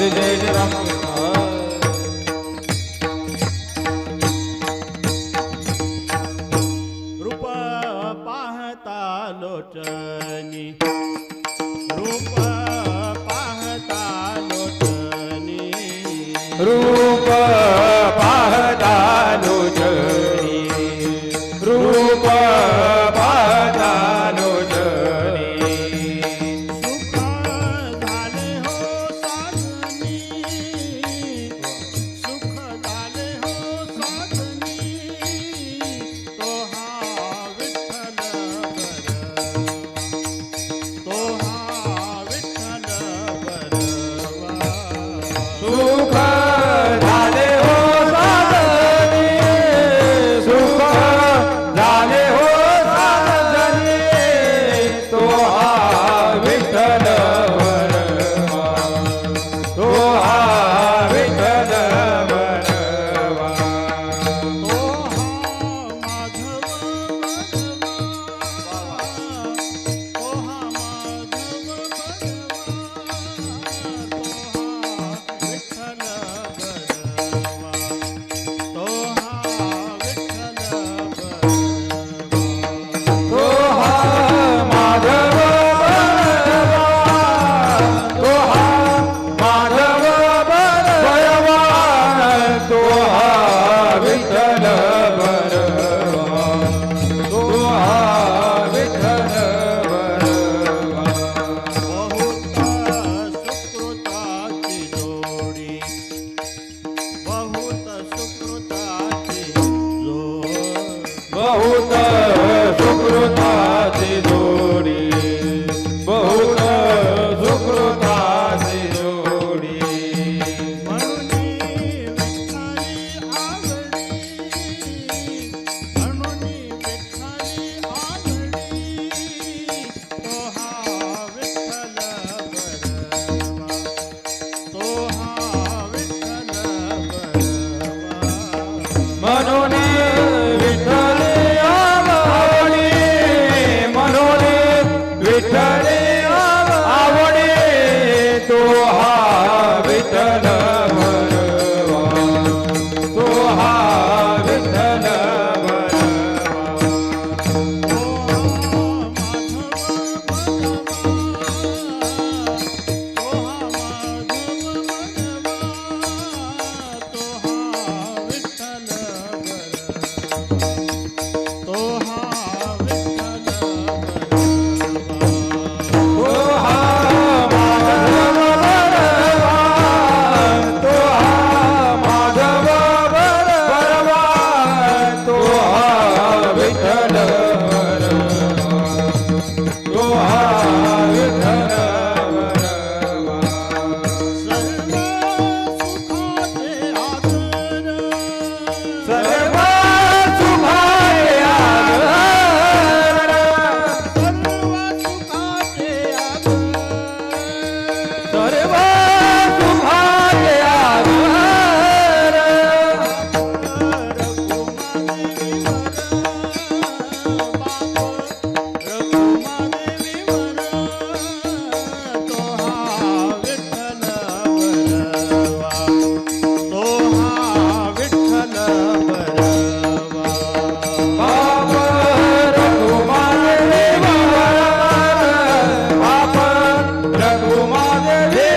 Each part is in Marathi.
हरी जय जय राम रूप पाहता लोचनी रूप पाहता लोचनी रूप पाहता लोचनी रूप पाहता लोचनी सुख झाले हो साधनी तो हा विठ्ठल बरवा सुख झाले हो साधनी सुख झाले हो साधनी तो हा विठ्ठल बरवा तो हा विठ्ठल बरवा तो हा माधव तो हा विठ्ठल तो हा माधव बरवा तो हा माधव बरवा तो हा विठ्ठल बरवा तो हा विठ्ठल बरवा बहुत सुकृताची जोडी बहुत सुकृताची जोडी बहुत सुकृताची जोडी बहुत सुकृताची जोडी म्हणून विठ्ठली आवडी म्हणून विठ्ठली आवडी तो हा विठ्ठल बरवा तो हा विठ्ठल बरवा म्हणून विठ्ठली आवडी म्हणून विठ्ठली आवडी तो हा विठ्ठल बरवा तो हा विठ्ठल बरवा तो हा माधव बरवा तो हा माधव बरवा तो हा विठ्ठल बरवा तो हा विठ्ठल बरवा सर्व सुखाचे आधार सर्व सुखाचे आधार बाप रघुमादेवी वरदान बाप रघुमादेवी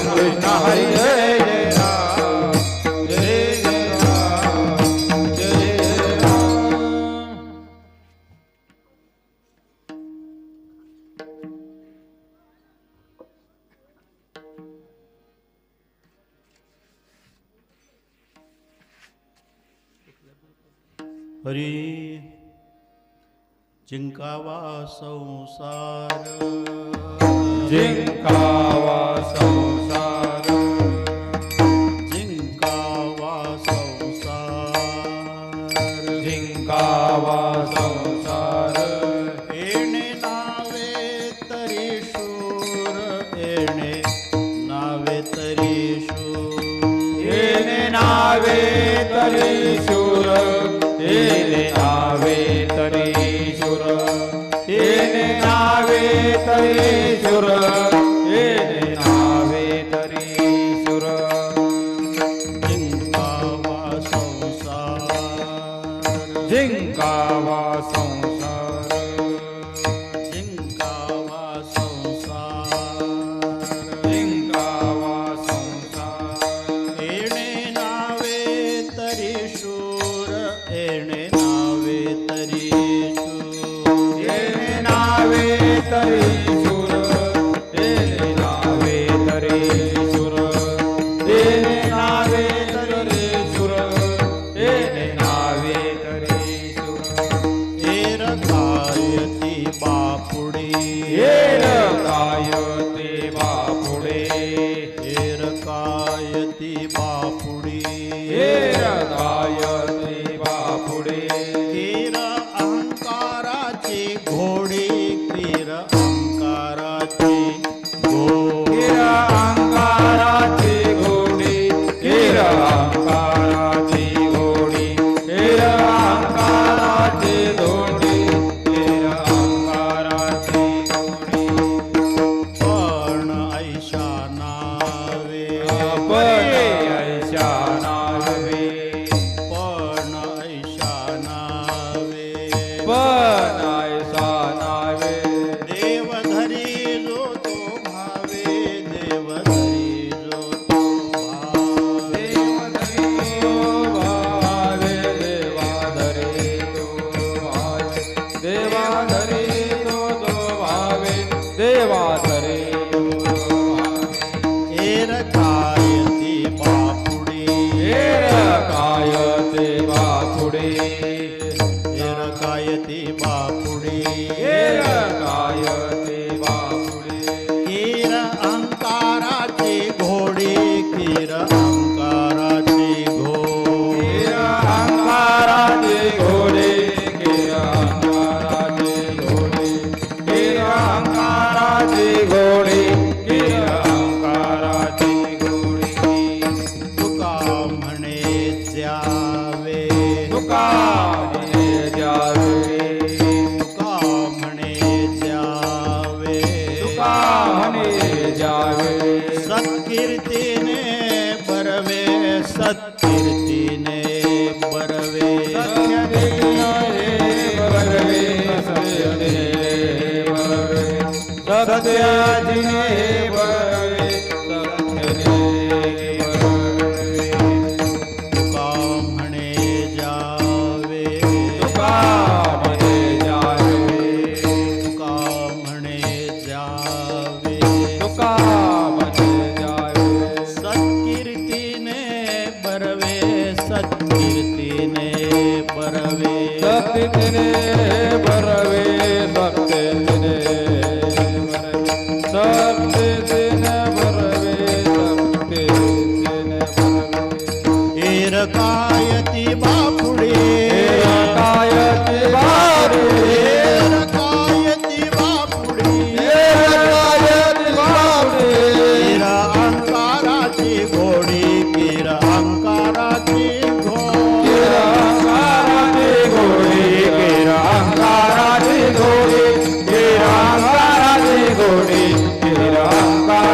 राम कृष्ण हरी जय जय राम जय जय राम जय जय राम. हरी जिंकावा संसार जिंकावा संसार जिंकावा संसार जिंकावा संसार येणे नावे तरी शूर येणे नावे तरी शूर येणे नावे तरी शूर येणे नावे तरी शूर येणे नावे तरी शूर येणे नावे तरी शूर जिंकावा संसार जिंकावा संसार जिंकावा संसार जिंकावा संसार येणे नावे तरी शूर येणे नावे तरी शूर येणे नावे तरी शूर येणे नावे तरी शूर येणे नावे तरी शूर येणे नावे तरी शूर येर कायती बापुडी येर कायते बापुडे येर कायती बापुडी येर कायते बापुडे कीर अहंकाराची घोडी कीर अहंकाराची घोडी गिर अंकाराची घोडी गिर अंकाराची घोडी गिर अंकाराची घोडी गिर अंकाराची घोडी पण ऐशा नावे पण ऐशा नावे पण ऐशा नावे पण ऐशा नावे देवधरी जो तो भावे देवधरी जो तो भावे देवधरी तो भावे देवाधरी तो भावे देवाधरी तो भावे देवाधरी तो भावे एरकायती बापुडी हेर कायते बापुडे एरकायती बापुडी हेर कायते बापुडे कीर अहंकाराची घोडी कीर अहंकाराची घोडी गिर अंकाराचे घोडे गिर अंकाराचे घोडे गिर अंकाराचे घोडे गिर अंकाराचे घोडे तुका म्हणे द्यावे तुका म्हणे जावे तुका म्हणे द्यावे तुका म्हणे जावे सत्कीर्तीने बरवे सत्कीर्तीने बरवे सत्य दिले बरवे सत्य दिले बरवे सत्य दिले बरवे सत्य दिले बरवे तुका म्हणे जावे तुका म्हणे जावे तुका म्हणे जावे तुका म्हणे जावे सत्कीर्तीने बरवे सत्कीर्तीने बरवे सत्य दिले बरवे सत्य दिले सत्य दिले बरवे सत्य दिले बरवे एरकायती बापुडी कायते बापुडे एरकायती बापुडी कायते बापुडे कीर अहंकाराची घोडी कीर अहंकाराची घोडी गिर अंकाराची घोडी गिर अंकाराची घोडी गिर अंकाराची घोडी गिर अंकाराची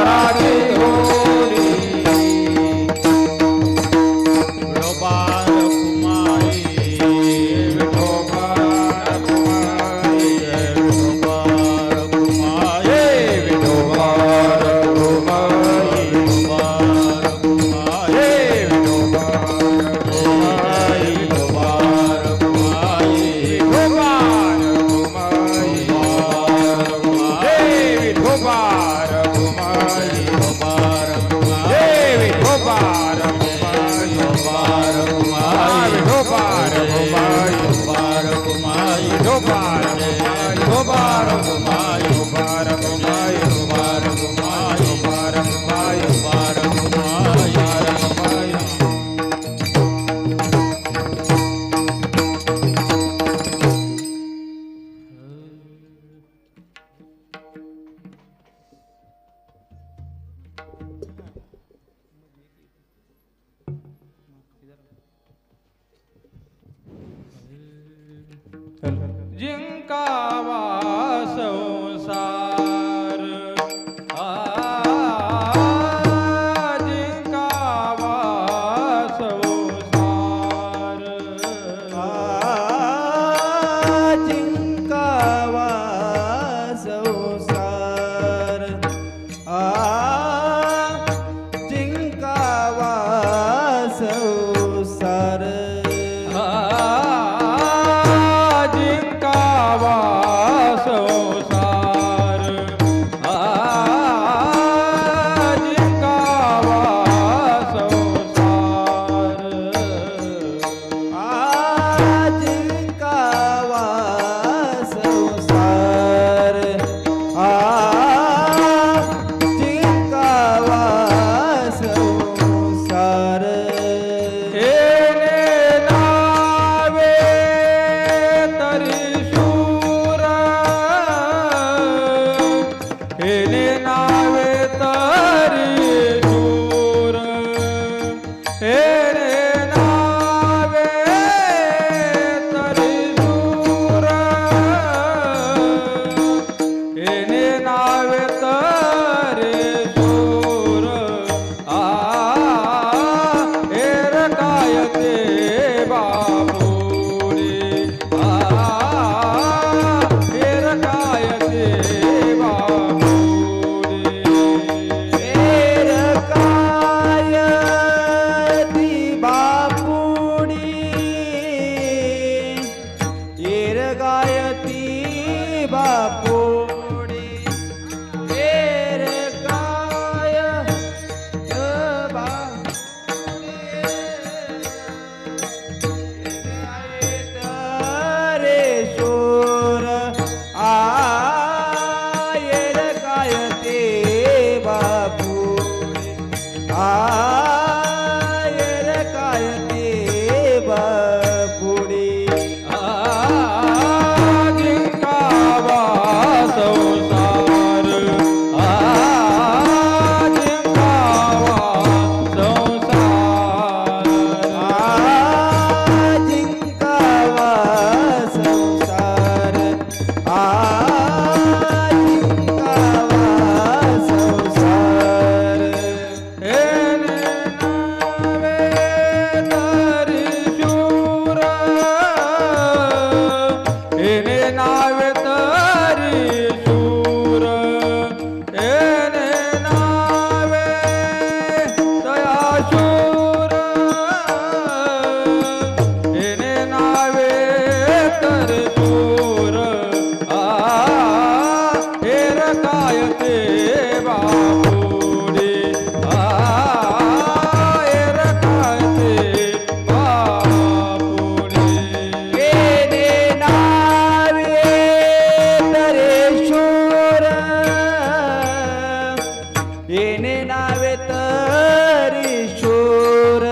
येणे नावे तरी शूर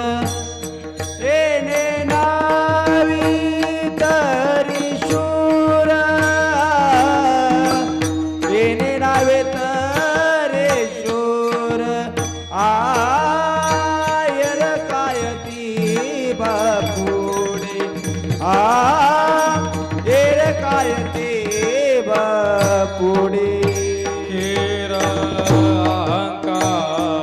येणे नावी तरी शूर येणे नावे तरी शूर आयर काय ती बापुडे आयर काय ते बापुडे अहंकार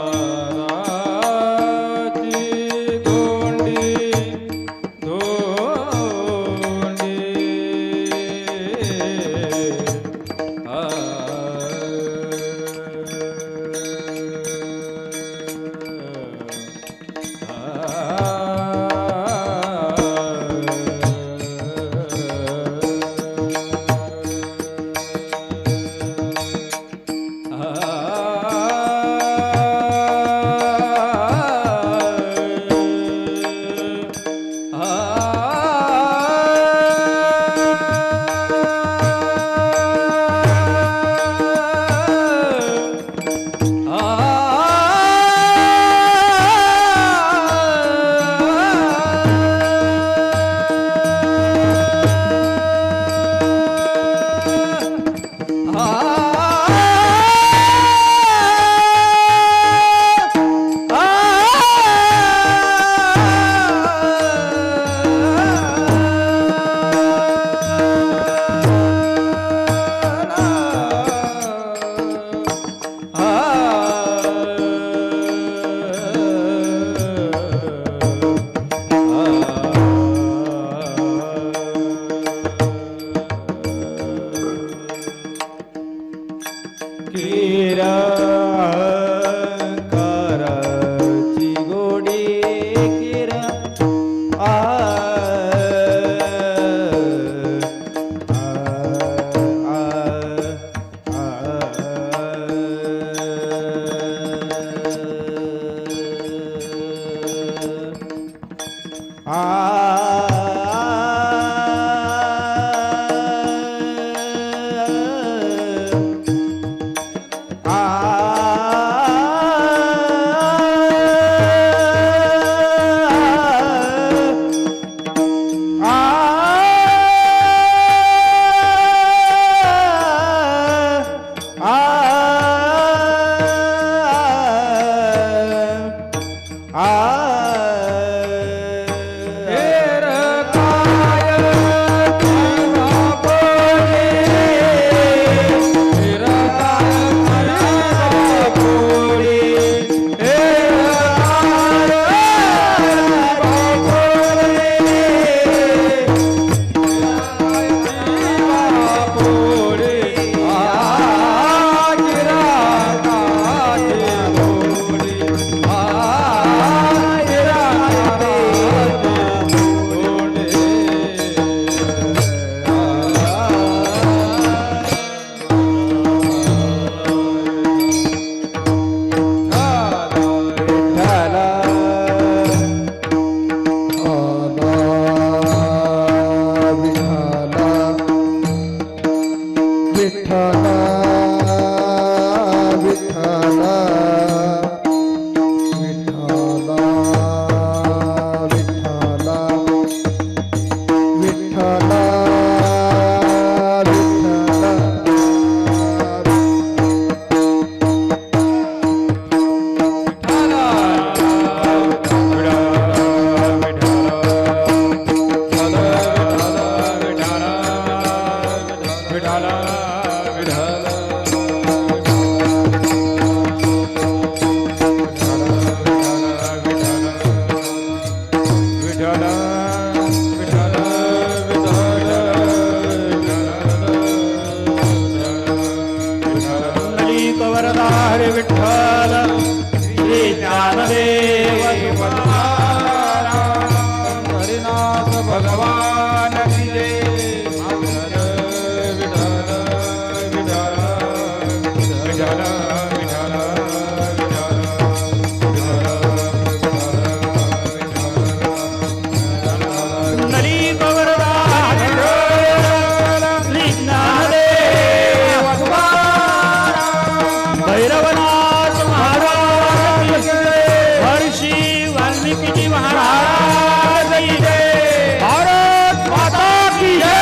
की जी महाराज की जय. भारत माता की जय.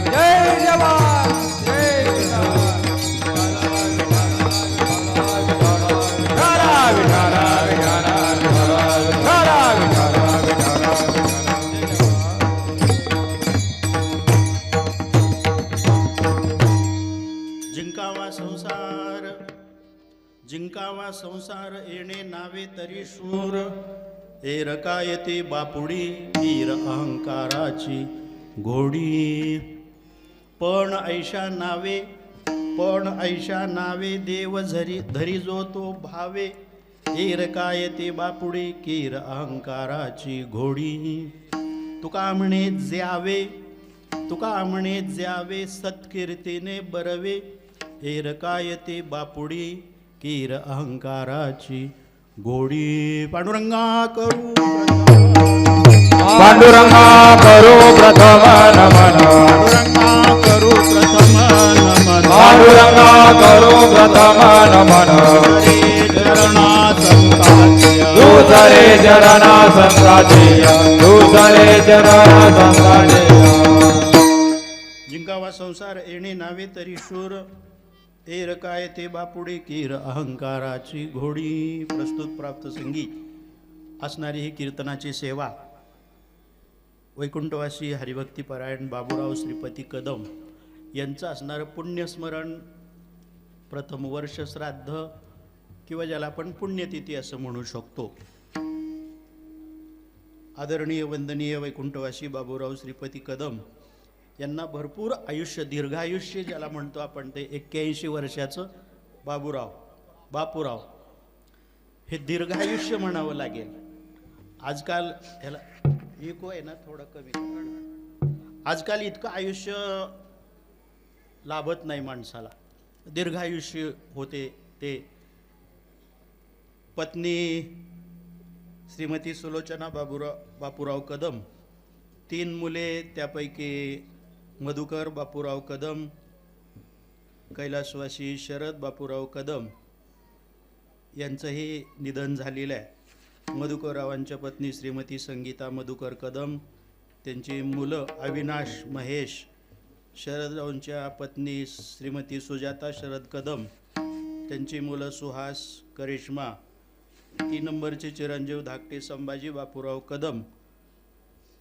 जय जवान जय किसान. विठाला विठाला विठाला विठाला विठाला विठाला. जिंकावा संसार येणे नावे तरी शूर. एरकायते बापुडी वीर अहंकाराची घोडी. पण ऐशा नावे देव धरी जो तो भावे. एरकायते बापुडी कीर अहंकाराची घोडी. तुका म्हणे ज्यावे सत्कीर्तीने बरवे. एरकायते बापुडी कीर अहंकाराची घोडी. पांडुरंगा करू पांडुरंगा करू प्रथम नमन. पांडुरंगा करू प्रथम नमन. पांडुरंगा करू प्रथम नमन. दुसरे चरणा संताचे. दुसरे चरणा संताचे. जिंकावा संसार येणे नावे तरी शूर. एरकायते बापुडी कीर अहंकाराची घोडी. प्रस्तुत प्राप्त संगीत असणारी ही कीर्तनाची सेवा वैकुंठवासी हरिभक्तीपरायण बाबूराव श्रीपती कदम यांचं असणारं पुण्यस्मरण, प्रथम वर्ष श्राद्ध किंवा ज्याला आपण पुण्यतिथी असं म्हणू शकतो. आदरणीय वंदनीय वैकुंठवासी बाबूराव श्रीपती कदम यांना भरपूर आयुष्य, दीर्घायुष्य ज्याला म्हणतो आपण, ते 81 वर्षाचं बापूराव हे दीर्घायुष्य म्हणावं लागेल. आजकाल ह्याला इको आहे ना, थोडं कमी करा. आजकाल इतकं आयुष्य लाभत नाही माणसाला. दीर्घायुष्य होते ते. पत्नी श्रीमती सुलोचना बापूराव कदम, 3 मुले, त्यापैकी मधुकर बापूराव कदम, कैलासवासी शरद बापूराव कदम यांचंही निधन झालेलं आहे. मधुकररावांच्या पत्नी श्रीमती संगीता मधुकर कदम, त्यांची मुलं अविनाश महेश, शरदरावांच्या पत्नी श्रीमती सुजाता शरद कदम, त्यांची मुलं सुहास करिश्मा, 3 नंबरचे चिरंजीव धाकटे संभाजी बापूराव कदम,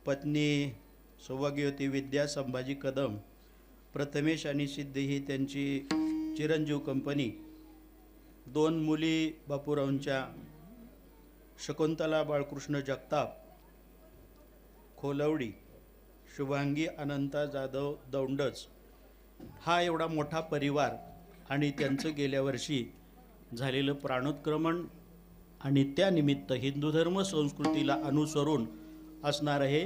पत्नी सौभाग्यवती विद्या संभाजी कदम, प्रथमेश आणि सिद्धी ही त्यांची चिरंजीव कंपनी, 2 मुली बापूरावांच्या शकुंतला बाळकृष्ण जगताप खोलवडी, शुभांगी अनंता जाधव दौंडच. हा एवढा मोठा परिवार आणि त्यांचं गेल्या वर्षी झालेलं प्राणोत्क्रमण आणि त्यानिमित्त हिंदू धर्म संस्कृतीला अनुसरून असणारं हे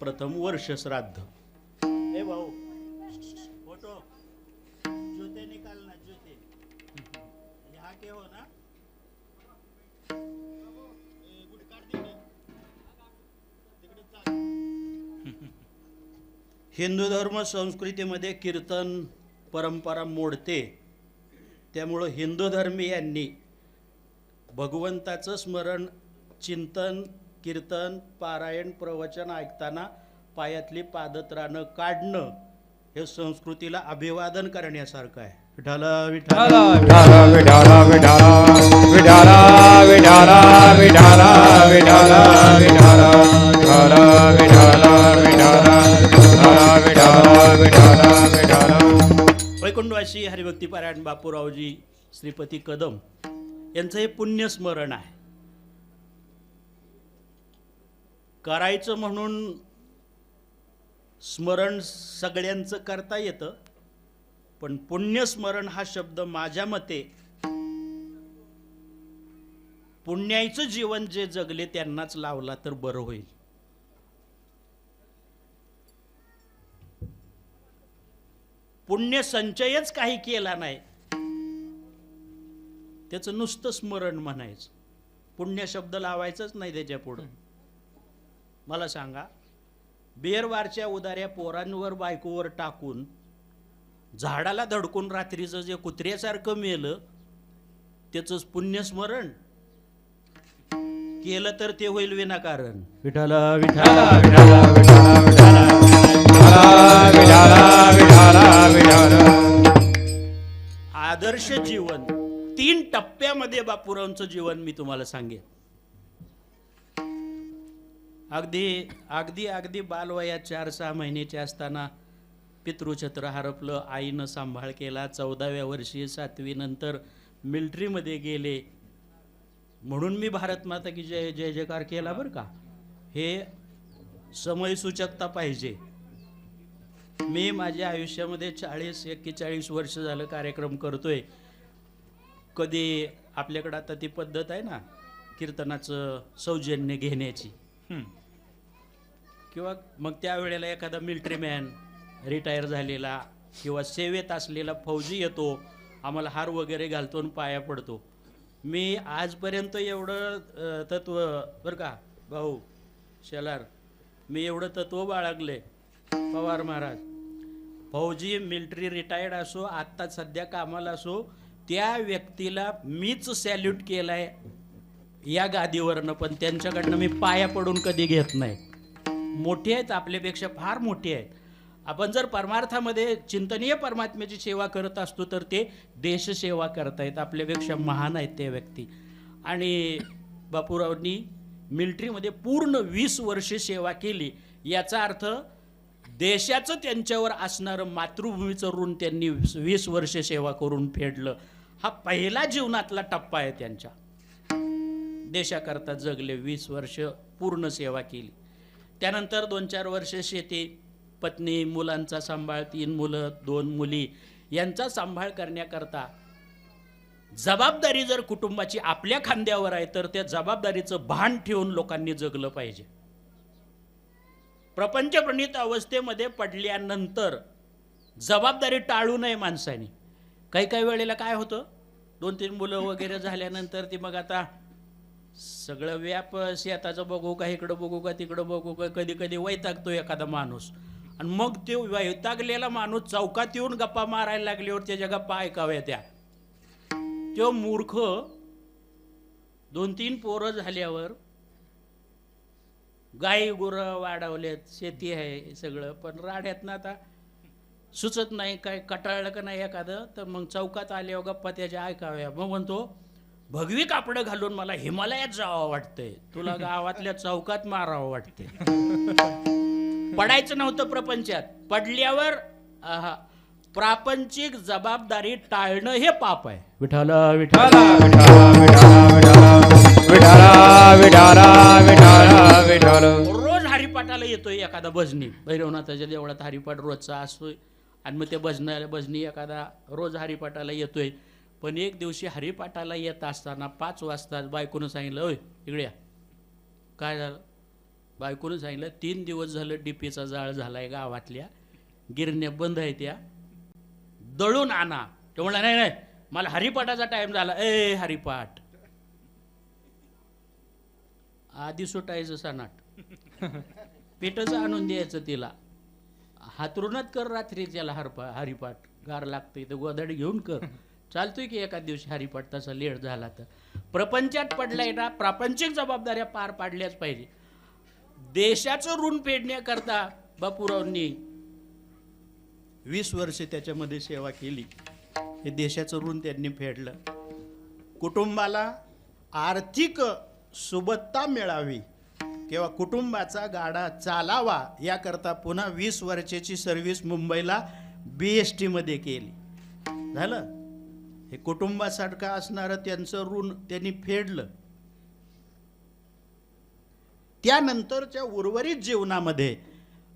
प्रथम वर्ष श्राद्ध. हे भाऊ फोटो जूते निकालना, जूते यहाँ के हो ना. हिंदू धर्म संस्कृतीमध्ये कीर्तन परंपरा मोडते. त्यामुळं हिंदू धर्मीयांनी भगवंताचं स्मरण, चिंतन, कीर्तन, पारायण, प्रवचन ऐकताना पायातली पादत्राणं काढणं हे संस्कृतीला अभिवादन करण्यासारखं आहे. विठाला विठाला विठाला विठाला विठाला विठाला विठाला विठाला विठाला विठाला विठाला विठाला विठाला विठाला विठाला. वैकुंठवासी हरिभक्तीपरायण बापूरावजी श्रीपती कदम यांचं हे पुण्यस्मरण आहे. करायचं म्हणून स्मरण सगळ्यांचं करता येतं, पण पुण्यस्मरण हा शब्द माझ्या मते पुण्याचं जीवन जे जगले त्यांनाच लावला तर बरं होईल. पुण्य संचयच काही केला नाही, त्याचं नुसतं स्मरण म्हणायचं, पुण्य शब्द लावायचंच नाही त्याच्या पुढं. मला सांगा, बेरवारच्या उदाऱ्या पोरांवर बायकोवर टाकून झाडाला धडकून रात्रीचं जे कुत्र्यासारखं मेलं त्याचंच पुण्यस्मरण. केलं तर ते होईल विनाकारण. विठ्ठल विठ्ठल विठ्ठल विठ्ठल विठ्ठल विठ्ठल विठ्ठल. आदर्श जीवन 3 टप्प्यामध्ये बापूरावांचं जीवन मी तुम्हाला सांगेन. अगदी अगदी अगदी बालवयात 4-6 महिन्याचे असताना पितृछत्र हरपलं, आईनं सांभाळ केला. 14व्या वर्षी 7वी नंतर मिलिटरीमध्ये गेले. म्हणून मी भारत माता की जय जय जयकार केला बरं का. हे समयसूचकता पाहिजे. मी माझ्या आयुष्यामध्ये 40-41 वर्ष झालं कार्यक्रम करतोय. कधी आपल्याकडं आता ती पद्धत आहे ना कीर्तनाचं सौजन्य घेण्याची, किंवा मग त्यावेळेला एखादा मिलिटरी मॅन रिटायर झालेला किंवा सेवेत असलेला फौजी येतो, आम्हाला हार वगैरे घालतो आणि पाया पडतो. मी आजपर्यंत एवढं तत्व बरं का भाऊ शेलार, मी एवढं तत्व बाळगले. पवार महाराज फौजी मिलिटरी रिटायर्ड असो, आत्ता सध्या कामाला असो, त्या व्यक्तीला मीच सॅल्यूट केलाय या गादीवरनं, पण त्यांच्याकडनं मी पाया पडून कधी घेत नाही. मोठे आहेत, आपल्यापेक्षा फार मोठे आहेत. आपण जर परमार्थामध्ये चिंतनीय परमात्म्याची सेवा करत असतो तर ते देशसेवा करतायत, आपल्यापेक्षा महान आहेत ते व्यक्ती. आणि बापूरावांनी मिलिटरीमध्ये पूर्ण 20 वर्षे सेवा केली. याचा अर्थ देशाचं त्यांच्यावर असणारं मातृभूमीचं ऋण त्यांनी 20 वर्षे सेवा करून फेडलं. हा पहिला जीवनातला टप्पा आहे त्यांच्या. देशाकरता जगले, 20 वर्ष पूर्ण सेवा केली. त्यानंतर 2-4 वर्ष शेती, पत्नी, मुलांचा सांभाळ, 3 मुलं 2 मुली यांचा सांभाळ करण्याकरता जबाबदारी जर कुटुंबाची आपल्या खांद्यावर आहे तर त्या जबाबदारीचं भान ठेवून लोकांनी जगलं पाहिजे. प्रपंचप्रणित अवस्थेमध्ये पडल्यानंतर जबाबदारी टाळू नये माणसाने. काही वेळेला काय होतं, 2-3 मुलं वगैरे झाल्यानंतर ती मग आता सगळं व्याप शेताचं बघू का, इकडं बघू का, तिकडं बघू का, कधी कधी वैतागतो एखादा माणूस. आणि मग ते वैतागलेला माणूस चौकात येऊन गप्पा मारायला लागल्यावर त्याच्या गप्पा ऐकाव्या त्या. तो मूर्ख 2-3 पोरं झाल्यावर गाई गुरं वाढवलेत, शेती आहे सगळं, पण राड्यातनं आता सुचत नाही, काय कटाळलं का नाही एखादं, तर मग चौकात आल्यावर गप्पा त्याच्या ऐकाव्या. मग म्हणतो, भगवी कापडं घालून मला हिमालयात जावं वाटतंय, तुला गावातल्या चौकात मारावं वाटतंय. पडायचं नव्हतं प्रपंचात, पडल्यावर प्रापंचिक जबाबदारी टाळणं हे पाप आहे. विठ्ठल विठ्ठल विठ्ठल विठ्ठल विठ्ठल विठ्ठल विठ्ठल. रोज हरिपाठाला येतोय एखादा भजनी, भैरवनाथाच्या देवळात हरिपाठ रोजचा असतोय. आणि मग ते भजनी एखादा रोज हरिपाठाला येतोय. पण एक दिवशी हरिपाठाला येत असताना 5 वाजता बायकोनं सांगितलं, ओय इकडे या. काय झालं? बायकोनं सांगितलं, 3 दिवस झालं डीपीचा जाळ झालाय गावातल्या, गिरण्या बंद आहे, त्या दळून आणा. ते म्हणला, नाही नाही मला हरिपाठाचा टाइम झाला. ए हरिपाठ आधी सुटायचं सनाट, पिठचं आणून द्यायचं तिला, हातरूनच कर रात्री त्याला हरिपाठ, गार लागतं इथं गोधडी घेऊन कर. चालतोय की एका दिवशी हरिपाठ तसा लेट झाला तर. प्रपंचात पडलाय ना, प्रापंचिक जबाबदाऱ्या पार पाडल्याच पाहिजे. देशाचं ऋण फेडण्याकरता बापूरावांनी 20 वर्षे त्याच्यामध्ये सेवा केली. हे देशाचं ऋण त्यांनी फेडलं. कुटुंबाला आर्थिक सुबत्ता मिळावी किंवा कुटुंबाचा गाडा चालावा याकरता पुन्हा 20 वर्षाची सर्व्हिस मुंबईला BST मध्ये केली. झालं. हे कुटुंबासारखं असणारं त्यांचं ऋण त्यांनी फेडलं. त्यानंतरच्या उर्वरित जीवनामध्ये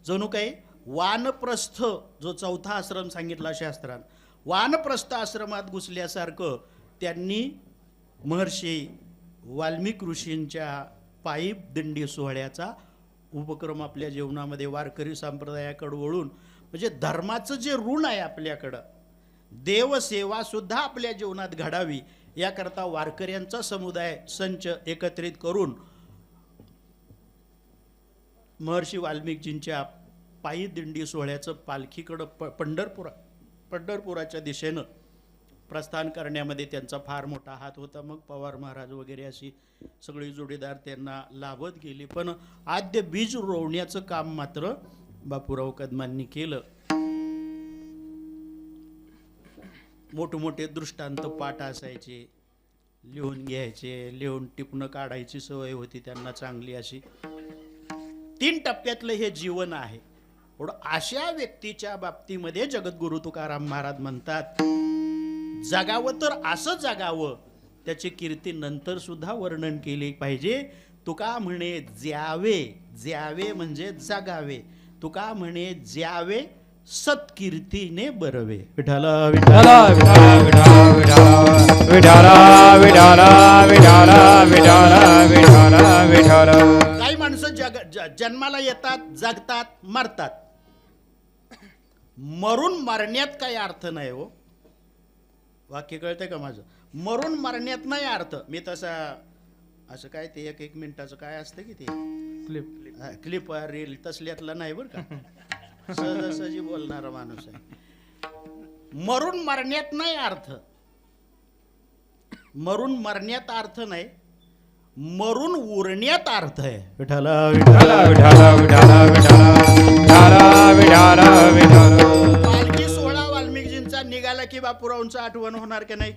जणू काही वानप्रस्थ, जो 4था आश्रम सांगितला शास्त्रात, वानप्रस्थ आश्रमात घुसल्यासारखं त्यांनी महर्षी वाल्मिक ऋषींच्या पायी दिंडी सोहळ्याचा उपक्रम आपल्या जीवनामध्ये वारकरी संप्रदायाकडे वळून, म्हणजे धर्माचं जे ऋण आहे आपल्याकडं, देवसेवा सुद्धा आपल्या जीवनात घडावी याकरता वारकऱ्यांचा समुदाय संच एकत्रित करून महर्षी वाल्मिकजींच्या पायी दिंडी सोहळ्याचं पालखीकडं पंढरपुराच्या दिशेनं प्रस्थान करण्यामध्ये त्यांचा फार मोठा हात होता. मग पवार महाराज वगैरे अशी सगळी जोडीदार त्यांना लाभत गेली. पण आद्य बीज रोवण्याचं काम मात्र बापूराव कदमांनी केलं. मोठमोठे दृष्टांत पाठ असायचे, लिहून घ्यायचे, लिहून टिपणं काढायची सवय होती त्यांना चांगली अशी. 3 टप्प्यातलं हे जीवन आहे. अशा व्यक्तीच्या बाबतीमध्ये जगद्गुरु तुकाराम महाराज म्हणतात, जगावं तर असं जगावं, त्याची कीर्ती नंतर सुद्धा वर्णन केले पाहिजे. तुका म्हणे ज्यावे, ज्यावे म्हणजे जगावे. तुका म्हणे ज्यावे सत्कीर्तीने बरवे. विठाला विठाला विठाला विठाला विठाला विठाला विठाला विठाला विठाला. काही माणसं जन्माला येतात, जगतात, मरतात. मरून मरण्यात काही अर्थ नाही हो. वाक्य कळतंय का माझं? मरून मरण्यात नाही अर्थ. मी तसा असं काय ते 1 मिनिटाचं काय असतं की ते क्लिप रील तसल्यातला नाही बरं का. सहजासहजी बोलणारा माणूस आहे. मरून मरण्यात नाही अर्थ. मरून मरण्यात अर्थ नाही, मरून उरण्यात अर्थ आहे. विठाला विठाला विठाला विठाला विठाला विठाला विठाला. पालखी सोहळा वाल्मिकीजींचा निघाला की बापूरावांचं आठवण होणार का नाही?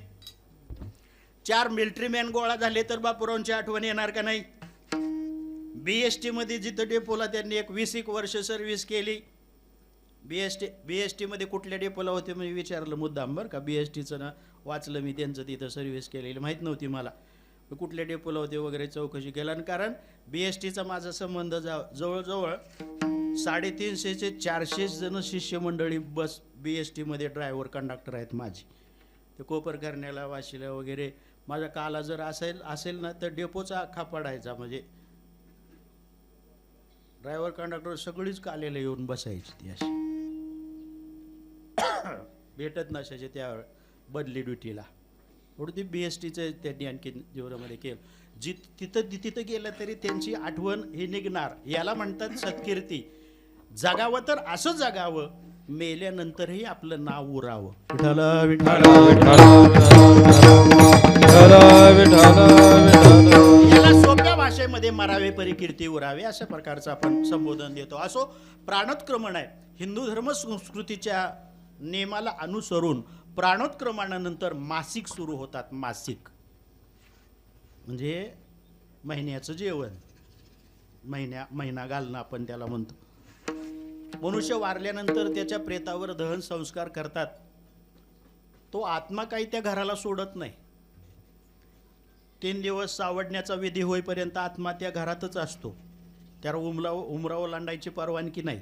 4 मिलिटरीमॅन गोळा झाले तर बापूरावांची आठवण येणार का नाही? BST मध्ये जिथं डेपोला त्यांनी 20 वर्ष सर्व्हिस केली. BST मध्ये कुठल्या डेपोला होते म्हणजे विचारलं मुद्दाम बरं का. BSTचं ना वाचलं मी, त्यांचं तिथं सर्व्हिस केलेली माहीत नव्हती मला. कुठल्या डेपोला होते वगैरे चौकशी केला. आणि कारण BSTचा माझा संबंध जवळजवळ 350 ते 400 जण शिष्यमंडळी बस BST मध्ये ड्रायव्हर कंडक्टर आहेत माझी. ते कोपर करण्याला, वाशीला वगैरे माझा काला जर असेल ना तर डेपोचा अख्खा पडायचा. म्हणजे ड्रायव्हर कंडक्टर सगळीच कालेला येऊन बसायची. ती अशी भेटत नसायचे त्या बदली ड्युटीला. थोडं ते BSTचं त्यांनी आणखी जीवनामध्ये केलं. तिथं गेलं तरी त्यांची आठवण हे निघणार. याला म्हणतात सत्कीर्ती. जगावं तर असं जगावं, मेल्यानंतरही आपलं नाव उरावं. विठाला विठाला याला सोप्या भाषेमध्ये मरावे परी कीर्ती उरावे अशा प्रकारचं आपण संबोधन देतो. असो, प्राणोत्क्रमण आहे. हिंदू धर्म संस्कृतीच्या नियमाला अनुसरून प्राणोत्क्रमणानंतर मासिक सुरू होतात. मासिक म्हणजे महिन्याचं जेवण, महिना घालणं आपण त्याला म्हणतो. मनुष्य वारल्यानंतर त्याच्या प्रेतावर दहन संस्कार करतात. तो आत्मा काही त्या घराला सोडत नाही. 3 दिवस सावडण्याचा विधी होईपर्यंत आत्मा त्या घरातच असतो. त्याला उमरा ओलांडायची परवानगी नाही.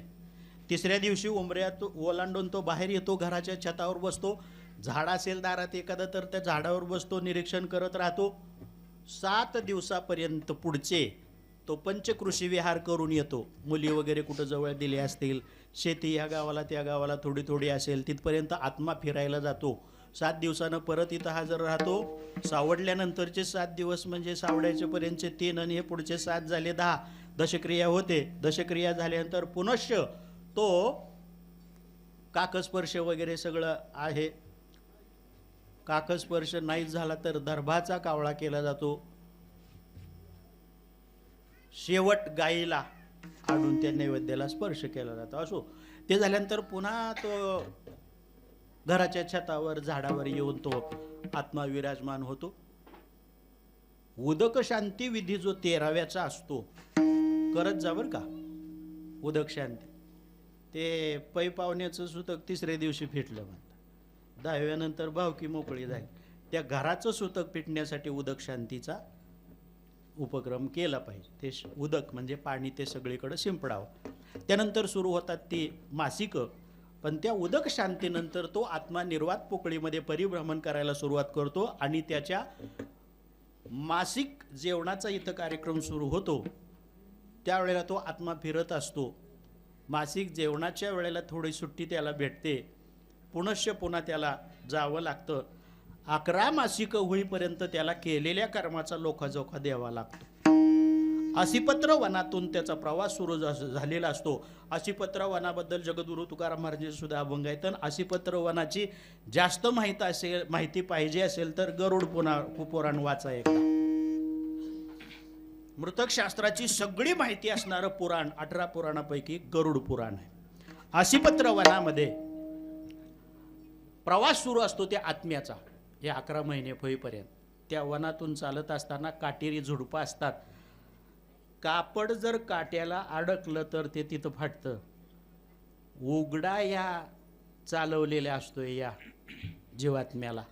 3ऱ्या दिवशी उमऱ्यात ओलांडून तो बाहेर येतो, घराच्या छतावर बसतो. झाड असेल दारात एखादं तर त्या झाडावर बसतो, निरीक्षण करत राहतो. 7 दिवसापर्यंत पुढचे तो पंचकृषी विहार करून येतो. मुली वगैरे कुठं जवळ दिले असतील, शेती या गावाला त्या गावाला थोडी थोडी असेल, तिथपर्यंत आत्मा फिरायला जातो. 7 दिवसानं परत इथं हजर राहतो. सावडल्यानंतरचे 7 दिवस म्हणजे सावडायचे पर्यंतचे 3 आणि हे पुढचे 7 झाले 10. दशक्रिया होते. दशक्रिया झाल्यानंतर पुनश्च तो काकस्पर्श वगैरे सगळं आहे. काकस्पर्श नाही झाला तर दर्भाचा कावळा केला जातो. शेवट गाईला आडून त्या नैवेद्याला स्पर्श केला जातो. असो, ते झाल्यानंतर पुन्हा तो घराच्या छतावर झाडावर येऊन तो आत्मा विराजमान होतो. उदक शांती विधी जो 13व्याचा असतो करत जा बरं का. उदक शांती ते पै पावण्याचं सुतक 3ऱ्या दिवशी फिटलं म्हणतात. 10व्यानंतर भावकी मोकळी झाली. त्या घराचं सुतक पिटण्यासाठी उदक शांतीचा उपक्रम केला पाहिजे. ते उदक म्हणजे पाणी ते सगळीकडे शिंपडावं. त्यानंतर सुरू होतात ती मासिक. पण त्या उदक शांतीनंतर तो आत्मा निर्वात पोकळीमध्ये परिभ्रमण करायला सुरुवात करतो आणि त्याच्या मासिक जेवणाचा इथं कार्यक्रम सुरू होतो. त्यावेळेला तो आत्मा फिरत असतो. मासिक जेवणाच्या वेळेला थोडी सुट्टी त्याला भेटते. पुनश्च पुन्हा त्याला जावं लागतं. 11 मासिक होईपर्यंत त्याला केलेल्या कर्माचा लोखाजोखा द्यावा लागतो. आसिपत्र वनातून त्याचा प्रवास सुरू झालेला असतो. आसिपत्र वनाबद्दल जगद्गुरू तुकाराम महाराजांचे सुद्धा अभंग आहेत. तर आसिपत्र वनाची जास्त माहिती पाहिजे असेल तर गरुड पुराण वाचा एकदा. मृतक शास्त्राची सगळी माहिती असणारं पुराण 18 पुराणापैकी गरुड पुराण आहे. आसिपत्र वनामध्ये प्रवास सुरू असतो त्या आत्म्याचा. हे 11 महिने होईपर्यंत त्या वनातून चालत असताना काटेरी झुडपं असतात. कापड जर काट्याला अडकलं तर ते तिथं फाटतं. उघडा या चालवलेल्या असतोय या जीवात्म्याला.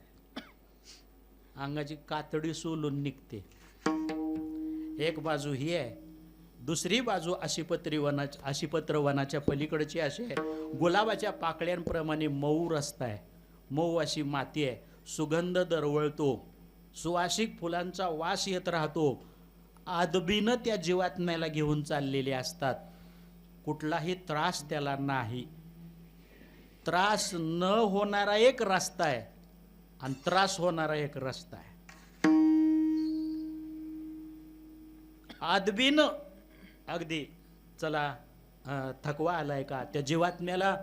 अंगाची कातडी सोलून निघते. एक बाजू ही आहे, दुसरी बाजू आशिपत्र वनाच्या पलीकडची अशी आहे. गुलाबाच्या पाकळ्यांप्रमाणे मऊ रस्ता आहे, मऊ अशी माती आहे, सुगंध दरवळतो, सुवासिक फुलांचा वास येत राहतो. आदबीनं त्या जीवात्म्याला घेऊन चाललेले असतात. कुठलाही त्रास त्याला नाही. त्रास न होणारा एक रस्ता आहे आणि त्रास होणारा एक रस्ता आहे. आदबीनं अगदी चला थकवा आलाय का, त्या जीवात्म्याला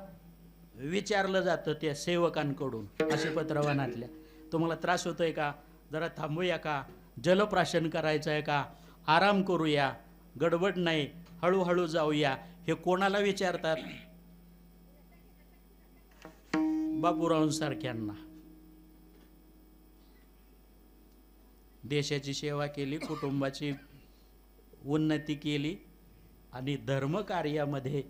विचारलं जातं त्या सेवकांकडून आशिपत्र वनातल्या, तुम्हाला त्रास होतोय का, जरा थांबूया का, जलप्राशन करायचं आहे का, आराम करूया, गडबड नाही, हळूहळू जाऊया. हे कोणाला विचारतात? बापूरावांसारख्यांना. देशाची सेवा केली, कुटुंबाची उन्नती केली आणि धर्मकार्यामध्ये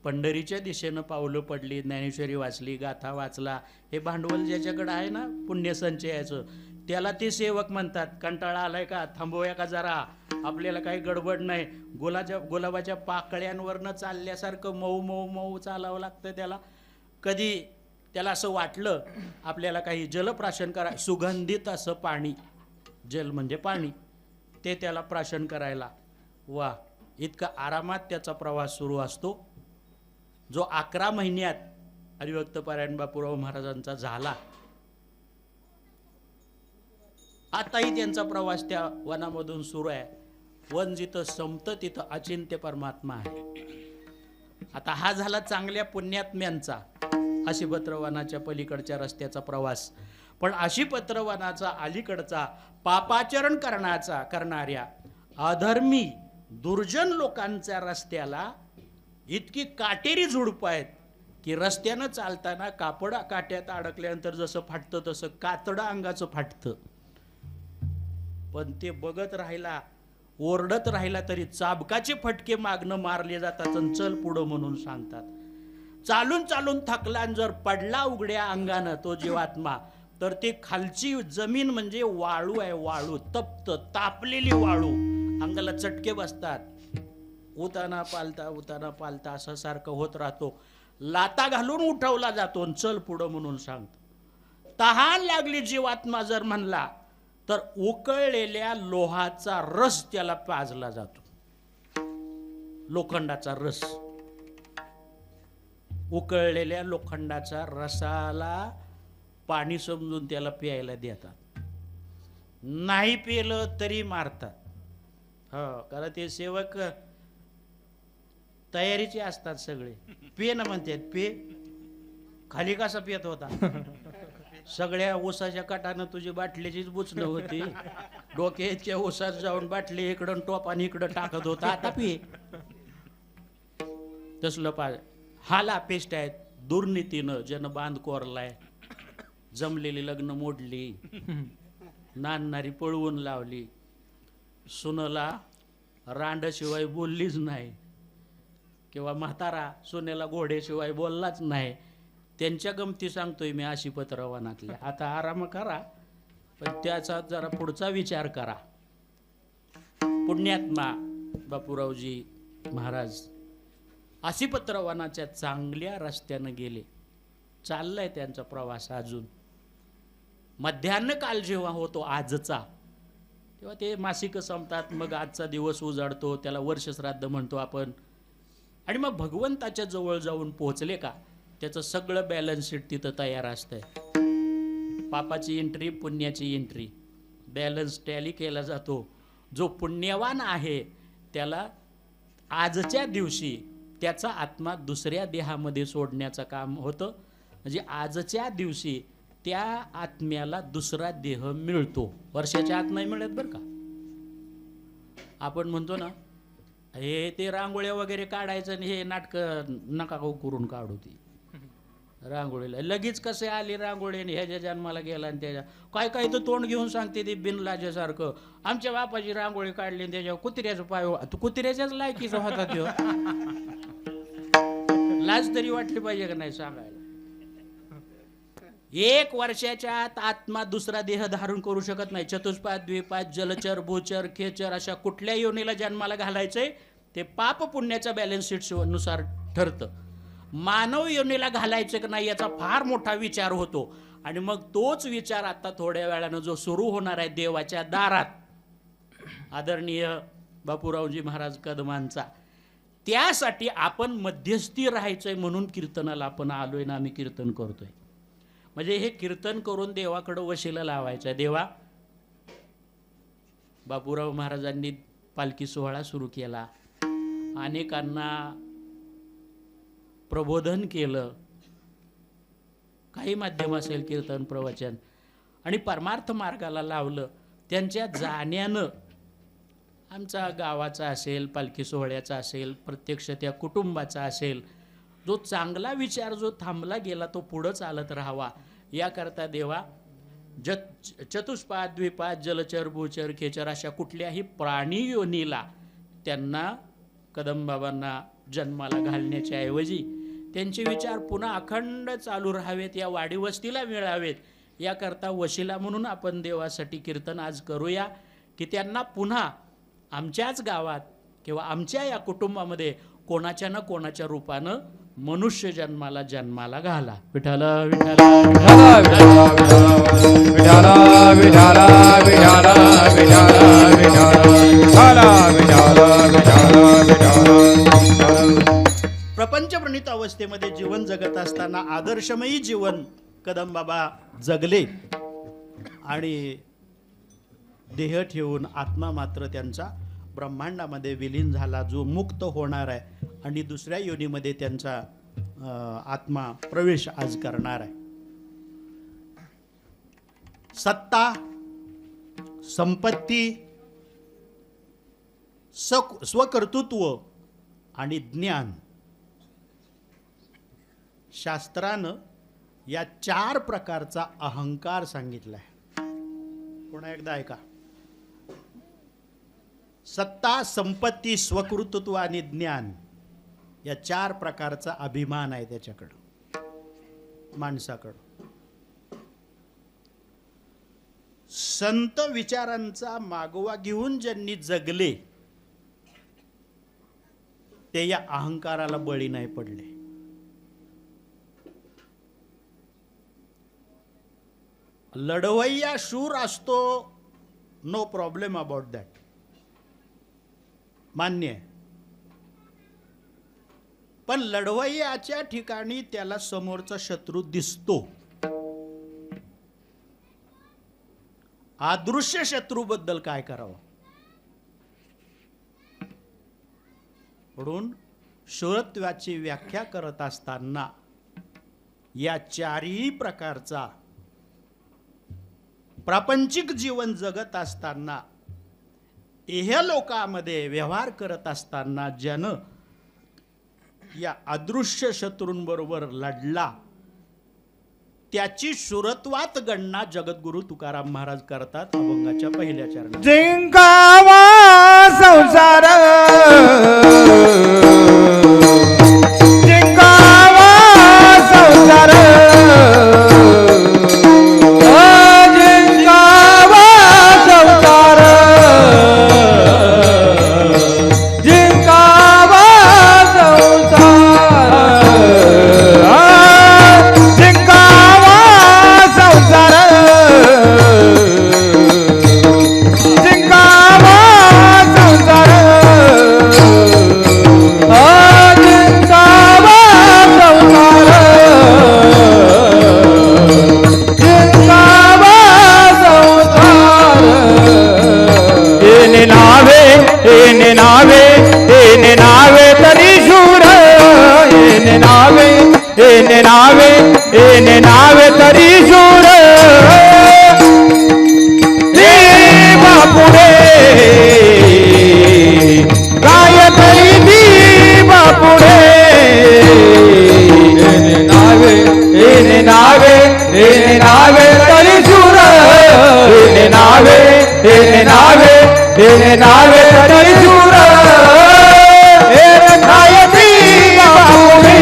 पंढरीच्या दिशेनं पावलं पडली, ज्ञानेश्वरी वाचली, गाथा वाचला. हे भांडवल ज्याच्याकडे आहे ना पुण्यसंचयाचं, त्याला ते सेवक म्हणतात. कंटाळा आलाय का, थांबूया का जरा, आपल्याला काही गडबड नाही. गुलाबाच्या पाकळ्यांवरनं चालल्यासारखं मऊ मऊ मऊ चालावं लागतं त्याला. कधी त्याला असं वाटलं आपल्याला काही जलप्राशन करा, सुगंधित असं पाणी, जल म्हणजे पाणी, ते त्याला प्राशन करायला, वा, इतका आरामात त्याचा प्रवास सुरू असतो. जो 11 महिन्यात हरिभक्त पारायण बापूराव महाराजांचा झाला. आताही त्यांचा प्रवास त्या वनामधून सुरू आहे. वन जिथं संपतं तिथं अचिंत्य परमात्मा आहे. आता हा झाला चांगल्या पुण्यात्म्यांचा आशिपत्र वनाच्या पलीकडच्या रस्त्याचा प्रवास. पण आशिपत्र वनाचा अलीकडचा पापाचरण करणाऱ्या अधर्मी दुर्जन लोकांच्या रस्त्याला इतकी काटेरी झुडपं आहेत की रस्त्यानं चालताना कापड काट्यात अडकल्यानंतर जसं फाटतं तसं कातडं अंगाचं फाटतं. पण ते बघत राहिला, ओरडत राहिला तरी चाबकाचे फटके मागणं मारले जातात आणि चल पुढं म्हणून सांगतात. चालून चालून थकला जर पडला उघड्या अंगानं तो जीवात्मा, तर ते खालची जमीन म्हणजे वाळू आहे, वाळू, तप्त तापलेली वाळू, अंगाला चटके बसतात. उताना पालता असं सारखं होत राहतो. लाता घालून उठवला जातो, चल पुढं म्हणून सांगतो. तहान लागली जीवात्मा जर म्हणला तर उकळलेल्या लोहाचा रस त्याला पाजला जातो. लोखंडाचा रस, उकळलेल्या लोखंडाचा रसाला पाणी समजून त्याला प्यायला देतात. नाही पिलं तरी मारतात. हो, कारण ते सेवक तयारीचे असतात सगळे. पे ना म्हणतात, पे. खाली कसा पेत होता? सगळ्या ऊसाच्या काटानं तुझी बाटलीचीच बुचणं होती. डोक्याच्या ऊसात जाऊन बाटली इकडं टोप आणि इकडं टाकत होता. आता पे. तसलं हाला पेस्ट आहेत. दुर्नीतीनं ज्यानं बांध कोरलाय, जमलेली लग्न मोडली, नांदणारी पळवून लावली, सुनेला रांडशिवाय बोललीच नाही, किंवा म्हातारा सुनेला घोड्याशिवाय बोललाच नाही, त्यांच्या गमती सांगतोय मी आशिपत्र वनातल्या. आता आराम करा, पण त्याचा जरा पुढचा विचार करा. पुण्यात्मा बापूरावजी महाराज आशिपत्र वनाच्या चांगल्या रस्त्यानं गेले. चाललाय त्यांचा प्रवास अजून. मध्यान्ह काल जेव्हा होतो आजचा, तेव्हा ते मासिक संपतात. मग आजचा दिवस उजाडतो, त्याला वर्षश्राद्ध म्हणतो आपण. आणि मग भगवंताच्या जवळ जाऊन पोहोचले का, त्याचं सगळं बॅलन्स शीट तिथं तयार असतंय. पापाची एंट्री, पुण्याची एंट्री, बॅलन्स टॅली केला जातो. जो पुण्यवान आहे त्याला आजच्या दिवशी त्याचा आत्मा दुसऱ्या देहामध्ये सोडण्याचं काम होतं. म्हणजे आजच्या दिवशी त्या आत्म्याला दुसरा देह मिळतो, वर्षाच्या आत नाही मिळत बरं का. आपण म्हणतो ना हे ते रांगोळ्या वगैरे काढायचं आणि हे नाटकं नका करून काढू ती रांगोळीला. लगेच कसे आली रांगोळी आणि ह्याच्या जन्माला गेला आणि त्याच्या काय काय तर तोंड घेऊन सांगते ते बिनलाजासारखं, आमच्या बापाची रांगोळी काढली आणि त्याच्या कुत्र्याचं पाय, तू कुत्र्याच्याच लायकीचा होता त्यो. लाज तरी वाटली पाहिजे का नाही सांगायला. 1 वर्षाच्या आत आत्मा दुसरा देह धारण करू शकत नाही. चतुष्पाद, द्विपाद, जलचर, भूचर, खेचर अशा कुठल्या योनीला जन्माला घालायचंय ते पाप पुण्याच्या बॅलन्स शीट नुसार ठरतं. मानव योनीला घालायचं की नाही याचा फार मोठा विचार होतो. आणि मग तोच विचार आता थोड्या वेळानं जो सुरू होणार आहे देवाच्या दारात, आदरणीय बापूरावजी महाराज कदमांचा, त्यासाठी आपण मध्यस्थी राहायचंय म्हणून कीर्तनाला आपण आलोय ना, आम्ही कीर्तन करतोय. म्हणजे हे कीर्तन करून देवाकडं वशीला लावायचं आहे. देवा, बापूराव महाराजांनी पालखी सोहळा सुरू केला, अनेकांना प्रबोधन केलं, काही माध्यम असेल कीर्तन प्रवचन, आणि परमार्थ मार्गाला लावलं. त्यांच्या जाण्यानं आमचा गावाचा असेल, पालखी सोहळ्याचा असेल, प्रत्यक्ष त्या कुटुंबाचा असेल, जो चांगला विचार जो थांबला गेला तो पुढं चालत राहावा याकरता देवा चतुष्पाद, द्विपाद, जलचर, भूचर, खेचर अशा कुठल्याही प्राणी योनीला त्यांना कदमबाबांना जन्माला घालण्याच्या ऐवजी त्यांचे विचार पुन्हा अखंड चालू राहावेत, या वाडी वस्तीला मिळावेत याकरता वशिला म्हणून आपण देवासाठी कीर्तन आज करूया की त्यांना पुन्हा आमच्याच गावात किंवा आमच्या या कुटुंबामध्ये कोणाच्या ना कोणाच्या रूपानं मनुष्य जन्माला घाला. विठ्ठल विठ्ठल प्रपंच प्रणित अवस्थेमध्ये जीवन जगत असताना आदर्शमयी जीवन कदमबाबा जगले आणि देह ठेवून आत्मा मात्र त्यांचा ब्रह्मांडामध्ये विलीन झाला, जो मुक्त होणार आहे आणि दुसऱ्या योनीमध्ये त्यांचा आत्मा प्रवेश आज करणार आहे. सत्ता, संपत्ती, स्वकर्तृत्व आणि ज्ञान, शास्त्रानं या 4 प्रकारचा अहंकार सांगितला आहे. पुन्हा एकदा ऐका. सत्ता, संपत्ती, स्वकर्तृत्व आणि ज्ञान या 4 प्रकारचा अभिमान आहे त्याच्याकडं, माणसाकडं. संत विचारांचा मागोवा घेऊन ज्यांनी जगले ते या अहंकाराला बळी नाही पडले. लढवय्या शूर असतो, नो प्रॉब्लेम अबाउट दॅट, मान्य आहे. पण लढवय्याच्या ठिकाणी त्याला समोरचा शत्रू दिसतो. अदृश्य शत्रूबद्दल काय करावं. म्हणून शूरत्वाची व्याख्या करत असताना या 4ही प्रकारचा प्रापंचिक जीवन जगत असताना, ह्या लोकांमध्ये व्यवहार करत असताना ज्यानं या अदृश्य शत्रूंबरोबर लढला त्याची शूरत्वात गणना जगद्गुरु तुकाराम महाराज करतात अभंगाच्या पहिल्या चरणात. जिंकावा संसार, जिंकावा संसार, जिंकावा संसार, जिंकावा संसार, जिंकावा संसार, जिंकावा संसार, येणे नावे तरी शूर देवा पुढे काय तरी देवा पुढे येणे नावे तरी शूर येणे नावे तरी शूर काय देवा पुढे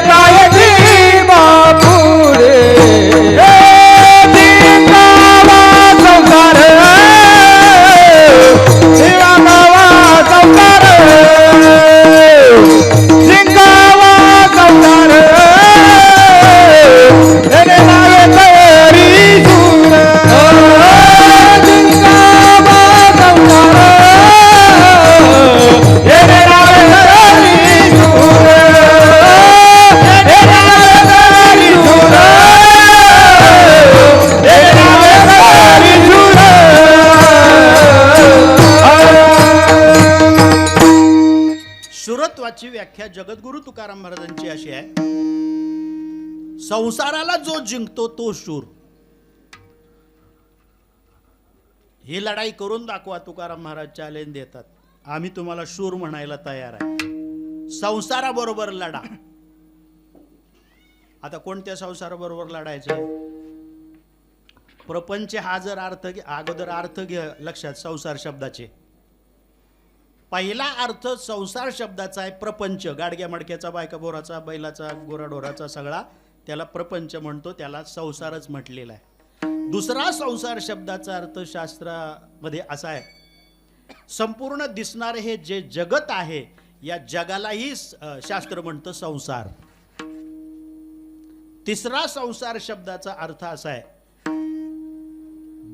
काय देवा पुढे देवावा संसार देवावा संसार सिंगावा संसार येणे नावे तरी शूर सिंगावा संसार येणे नावे तरी शूर शूरत्वाची व्याख्या जगद्गुरु तुकाराम महाराजांची अशी आहे, संसाराला जो जिंकतो तो शूर. ही लढाई करून दाखवा, तुकाराम महाराज चॅलेंज देतात. आम्ही तुम्हाला शूर म्हणायला तयार आहे. संसाराबरोबर लढा. आता कोणत्या संसाराबरोबर लढायचं? प्रपंच हा जर अगोदर अर्थ घ्या लक्षात. संसार शब्दाचे पहिला अर्थ संसार शब्दाचा आहे प्रपंच. गाडग्या मडक्याचा, बायका बोराचा, बैलाचा, गोराढोराचा सगळा त्याला प्रपंच म्हणतो, त्याला संसारच म्हटलेला आहे. दुसरा संसार शब्दाचा अर्थ शास्त्रामध्ये असा आहे, संपूर्ण दिसणारे हे जे जगत आहे या जगालाही शास्त्र म्हणतं संसार. तिसरा संसार शब्दाचा अर्थ असा आहे,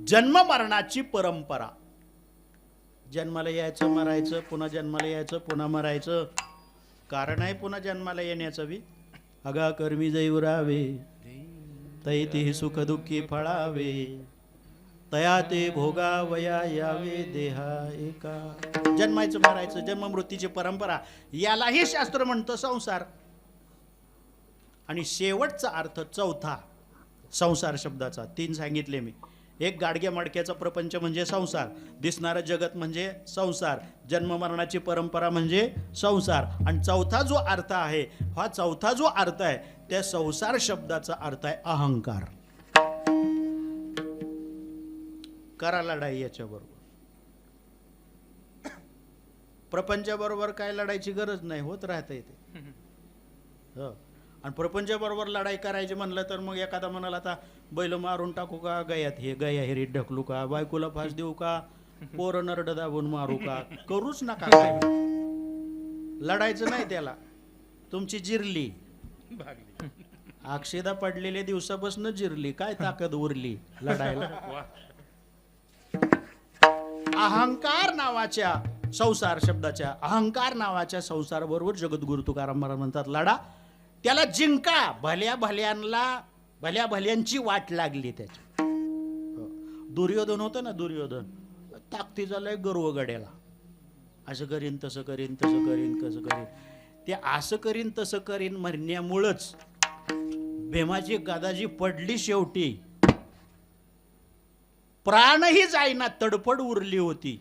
जन्म मरणाची परंपरा. जन्माला यायचं, मरायचं, पुन्हा जन्माला यायचं, पुन्हा मरायचं. कारण आहे पुन्हा जन्माला येण्याचं बी. अगा कर्मी जैवरावे तैती सुख दुःखी फळावे, तया ते भोगा वया यावे देहा एका. जन्मायचं, मरायचं, जन्म मृत्यूची परंपरा, यालाही शास्त्र म्हणतं संसार. आणि शेवटचा अर्थ चौथा संसार शब्दाचा, 3 सांगितले मी. एक गाडग्या मडक्याचा प्रपंच म्हणजे संसार, दिसणारं जगत म्हणजे संसार, जन्म मरणाची परंपरा म्हणजे संसार. आणि चौथा जो अर्थ आहे, हा चौथा जो अर्थ आहे त्या संसार शब्दाचा अर्थ आहे अहंकार. करा लढाई याच्याबरोबर. प्रपंचाबरोबर काय लढायची गरज नाही, होत राहता येते. आणि प्रपंचाबरोबर लढाई करायची म्हणलं तर मग एखादा म्हणाला आता बैल मारून टाकू का, गयात हे गया हेरीत ढकलू का, बायकोला फास देऊ का, पोरं नरड दाबून मारू का, करूच नका. काय लढायचं नाही त्याला. तुमची जिरली अक्षदा पडलेल्या दिवसापासून जिरली, काय ताकद उरली लढायला. अहंकार नावाच्या संसार शब्दाच्या, अहंकार नावाच्या संसाराबरोबर जगद्गुरु तुकाराम महाराज म्हणतात लढा. त्याला जिंका. भल्या भल्यांची वाट लागली त्याची. दुर्योधन होतं ना, दुर्योधन ताकदीचा लय गर्व गड्याला. असं करीन तसं करीन, तसं करीन कसं करीन. ते असं करीन तसं करीन म्हणण्यामुळंच भीमाची गदाजी पडली शेवटी. प्राणही जाईना, तडफड उरली होती.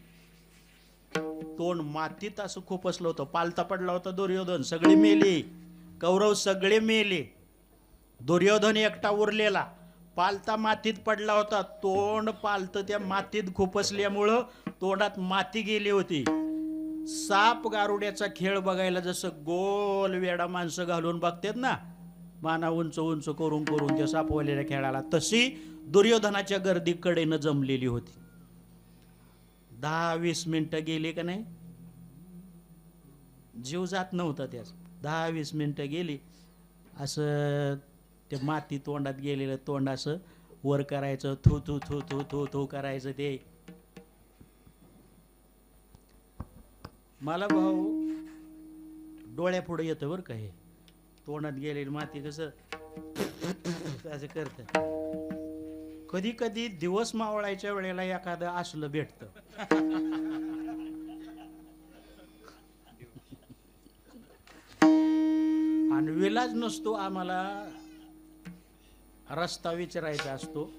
तोंड मातीत असं खुपसलं होतं. पालता पडला होता दुर्योधन, सगळे मेले. कौरव सगळे मेले, दुर्योधन एकटा उरलेला. पालता मातीत पडला होता. तोंड पालत त्या मातीत खुपसल्यामुळं तोंडात माती गेली होती. साप गारुड्याचा खेळ बघायला जसं गोल वेडा माणसं घालून बघतात ना, माना उंच उंच करून करून त्या सापवालेल्या खेळाला, तशी दुर्योधनाच्या गर्दीकडेनं जमलेली होती. 10-20 मिनिटं गेली का नाही, जीव जात नव्हता त्याच. 10-20 मिनिटं गेली. असं ते माती तोंडात गेलेलं तोंड असं वर करायचं, थू थू थू थू थू थू करायचं. ते मला भाऊ डोळ्यापुढे येतं बरं का. हे तोंडात गेलेली माती कसं असं करतं. कधी कधी दिवस मावळायच्या वेळेला एखादं असलं भेटतं. आणि नसतो आम्हाला रस्ता विचारायचा असतो,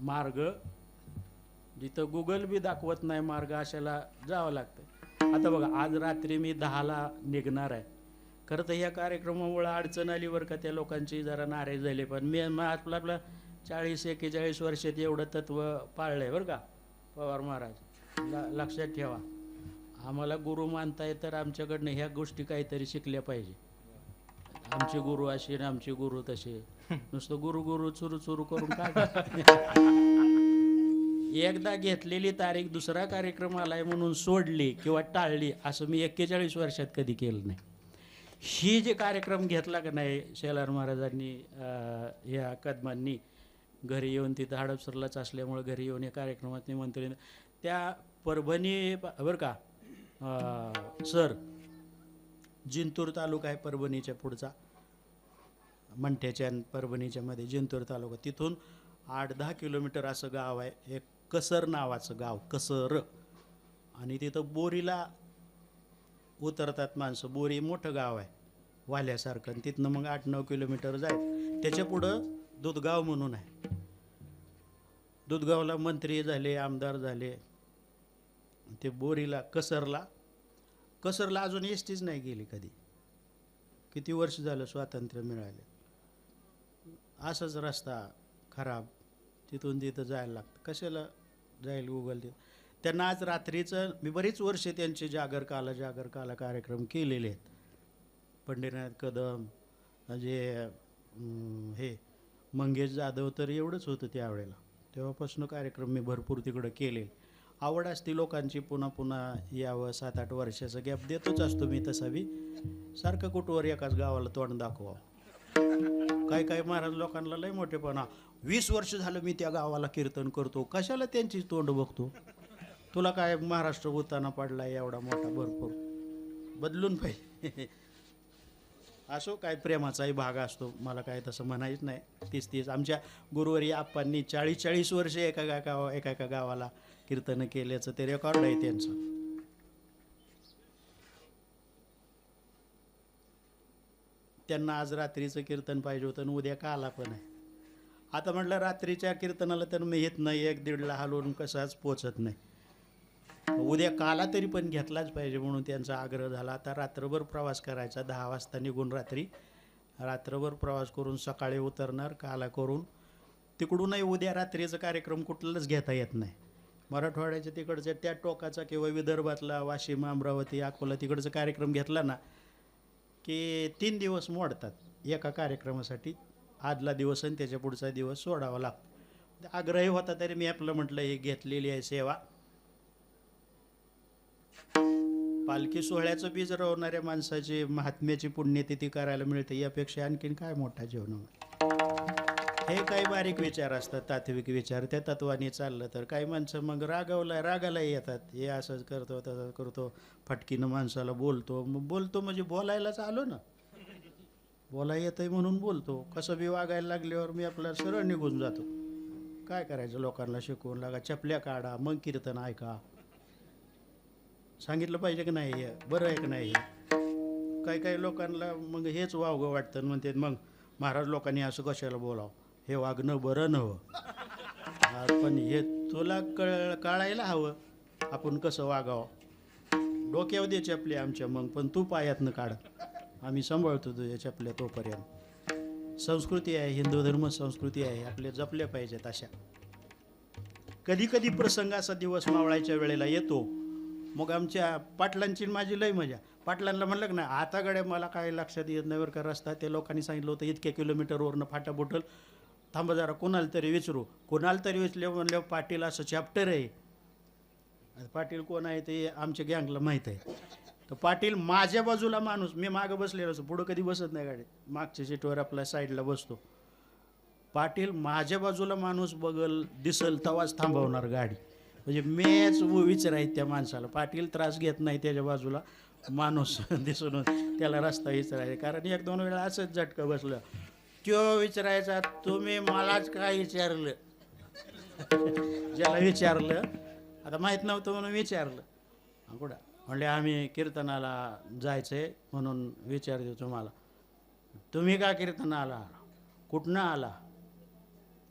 मार्ग जिथं गुगल बी दाखवत नाही मार्ग, अशाला जावं लागतं. आता बघा, आज रात्री मी 10ला निघणार आहे. खरं तर ह्या कार्यक्रमामुळे अडचण आली बरं का, त्या लोकांची जरा नाराज झाले. पण मी आपलं 40-41 वर्षात एवढं तत्व पाळलंय बरं का पवार महाराज. लक्षात ठेवा, आम्हाला गुरु मानताय तर आमच्याकडनं ह्या गोष्टी काहीतरी शिकल्या पाहिजे. आमचे गुरु असे आणि आमचे गुरु तसे, नुसतं गुरु गुरु चुरू चुरू करून काय. एकदा घेतलेली तारीख दुसरा कार्यक्रम आलाय म्हणून सोडली किंवा टाळली असं मी 41 वर्षात कधी केलं नाही. ही जे कार्यक्रम घेतला का नाही शेलार महाराजांनी, या कदमांनी घरी येऊन, तिथं हडपसरलाच असल्यामुळं घरी येऊन या कार्यक्रमात निमंत्रण, त्या परभणी बरं का सर, जिंतूर तालुका आहे परभणीच्या पुढचा, मंठ्याच्या परभणीच्या मध्ये जिंतूर तालुका, तिथून 8-10 किलोमीटर असं गाव आहे, एक कसर नावाचं गाव, कसर. आणि तिथं बोरीला उतरतात माणसं. बोरी मोठं गाव आहे वाल्यासारखं, आणि तिथनं मग 8-9 किलोमीटर जाय. त्याच्या पुढं दुधगाव म्हणून आहे. दुधगावला मंत्री झाले, आमदार झाले. ते बोरीला कसरला अजून एसटीच नाही गेली कधी. किती वर्ष झालं स्वातंत्र्य मिळाले. असंच रस्ता खराब, तिथून तिथं जायला लागतं. कशाला जाईल गुगल ते. त्यांना आज रात्रीचं, मी बरीच वर्षे त्यांचे जागर काला कार्यक्रम केलेले आहेत. पंढरीनाथ कदम, म्हणजे हे मंगेश जाधव, तर एवढंच होतं त्यावेळेला. तेव्हापासून कार्यक्रम मी भरपूर तिकडं केले. आवड असते लोकांची, पुन्हा पुन्हा यावं. 7-8 वर्षाचा गॅप देतोच असतो मी तसा बी. सारखं कुठवर एकाच गावाला तोंड दाखवावं. काय महाराज लोकांना लय मोठेपणा, 20 वर्ष झालं मी त्या गावाला कीर्तन करतो, कशाला त्यांची तोंड बघतो. तुला काय महाराष्ट्र उताना पडला एवढा मोठा, भरपूर बदलून पाहिजे. असो, काय प्रेमाचाही भाग असतो, मला काय तसं म्हणायचं नाही. 30 आमच्या गुरुवारी आप्पांनी 40 वर्ष एका गावाला कीर्तन केल्याचं ते रेकॉर्ड आहे त्यांचं. त्यांना आज रात्रीचं कीर्तन पाहिजे होतं आणि उद्या काला पण आहे. आता म्हटलं रात्रीच्या कीर्तनाला तर मी येत नाही, 1-1:30ला हलवून कसाच पोचत नाही. उद्या काला तरी पण घेतलाच पाहिजे म्हणून त्यांचा आग्रह झाला. आता रात्रभर प्रवास करायचा, 10 वाजता निघून रात्रभर प्रवास करून सकाळी उतरणार, काला करून तिकडूनही उद्या रात्रीचा कार्यक्रम कुठलाच घेता येत नाही. मराठवाड्याच्या तिकडच्या त्या टोकाचा किंवा विदर्भातला वाशिम, अमरावती, अकोला तिकडचा कार्यक्रम घेतला ना की 3 दिवस मोडतात एका कार्यक्रमासाठी. आदला दिवस आणि त्याच्या पुढचा दिवस सोडावा लागतो. आग्रही होता तरी मी आपलं म्हटलं हे घेतलेली आहे सेवा. पालखी सोहळ्याचं बीज रवणाऱ्या माणसाची महात्म्याची पुण्यतिथी करायला मिळते, यापेक्षा आणखीन काय मोठा जीवन. हे काही बारीक विचार असतात, तात्विक विचार. त्या तत्वाने चाललं तर काही माणसं मग रागाला येतात. हे असंच करतो, तसं करतो, फटकीनं माणसाला बोलतो. मग बोलतो म्हणजे बोलायलाच आलो ना, बोलायला येतंय म्हणून बोलतो. कसं बी वागायला लागल्यावर मी आपला सरळ निघून जातो. काय करायचं, लोकांना शिकवून लागा, चपल्या काढा, मग कीर्तन ऐका. सांगितलं पाहिजे की नाही, बरं आहे की नाही. काही लोकांना मग हेच वावगं वाटतं, म्हणते मग महाराज लोकांनी असं कशाला बोलावं, हे वागणं बरं नव्हं. पण हे तुला कळायला हवं आपण कसं वागावं. डोक्यावर दे चपल्या आमच्या, मग पण तू पायातनं काढ, आम्ही सांभाळतो तुझ्या चपल्या तोपर्यंत. संस्कृती आहे, हिंदू धर्म संस्कृती आहे, आपल्या जपल्या पाहिजेत अशा. कधी प्रसंग असा दिवस मावळायच्या वेळेला येतो. मग आमच्या पाटलांची माझी लय मजा. पाटलांना म्हणलं की नाही, आता गड्या मला काय लक्षात येत नाही बरं का रस्ता. ते लोकांनी सांगितलं होतं इतक्या किलोमीटरवरनं फाटा बुटल, थांबा जरा कोणाला तरी विचारले. म्हणलं पाटील असं चॅप्टर आहे. पाटील कोण आहे ते आमच्या गँगला माहीत आहे. तर पाटील माझ्या बाजूला माणूस, मी मागं बसलेलो असतो, पुढं कधी बसत नाही गाडीत, मागच्या सीटवर आपल्या साईडला बसतो. पाटील माझ्या बाजूला माणूस बघल दिसल तवाच थांबवणार गाडी. म्हणजे मेच विचार आहेत त्या माणसाला. पाटील त्रास घेत नाही त्याच्या बाजूला माणूस दिसून त्याला रस्ता विचारायचा. कारण 1-2 वेळा असंच झटकं बसलं. तो विचारायचा, तुम्ही मलाच काय विचारलं. ज्याला विचारलं, आता माहीत नव्हतं म्हणून विचारलं. कुठं म्हणले आम्ही कीर्तनाला जायचं आहे म्हणून विचारतो तुम्हाला. तुम्ही का कीर्तन आला? कुठनं आला?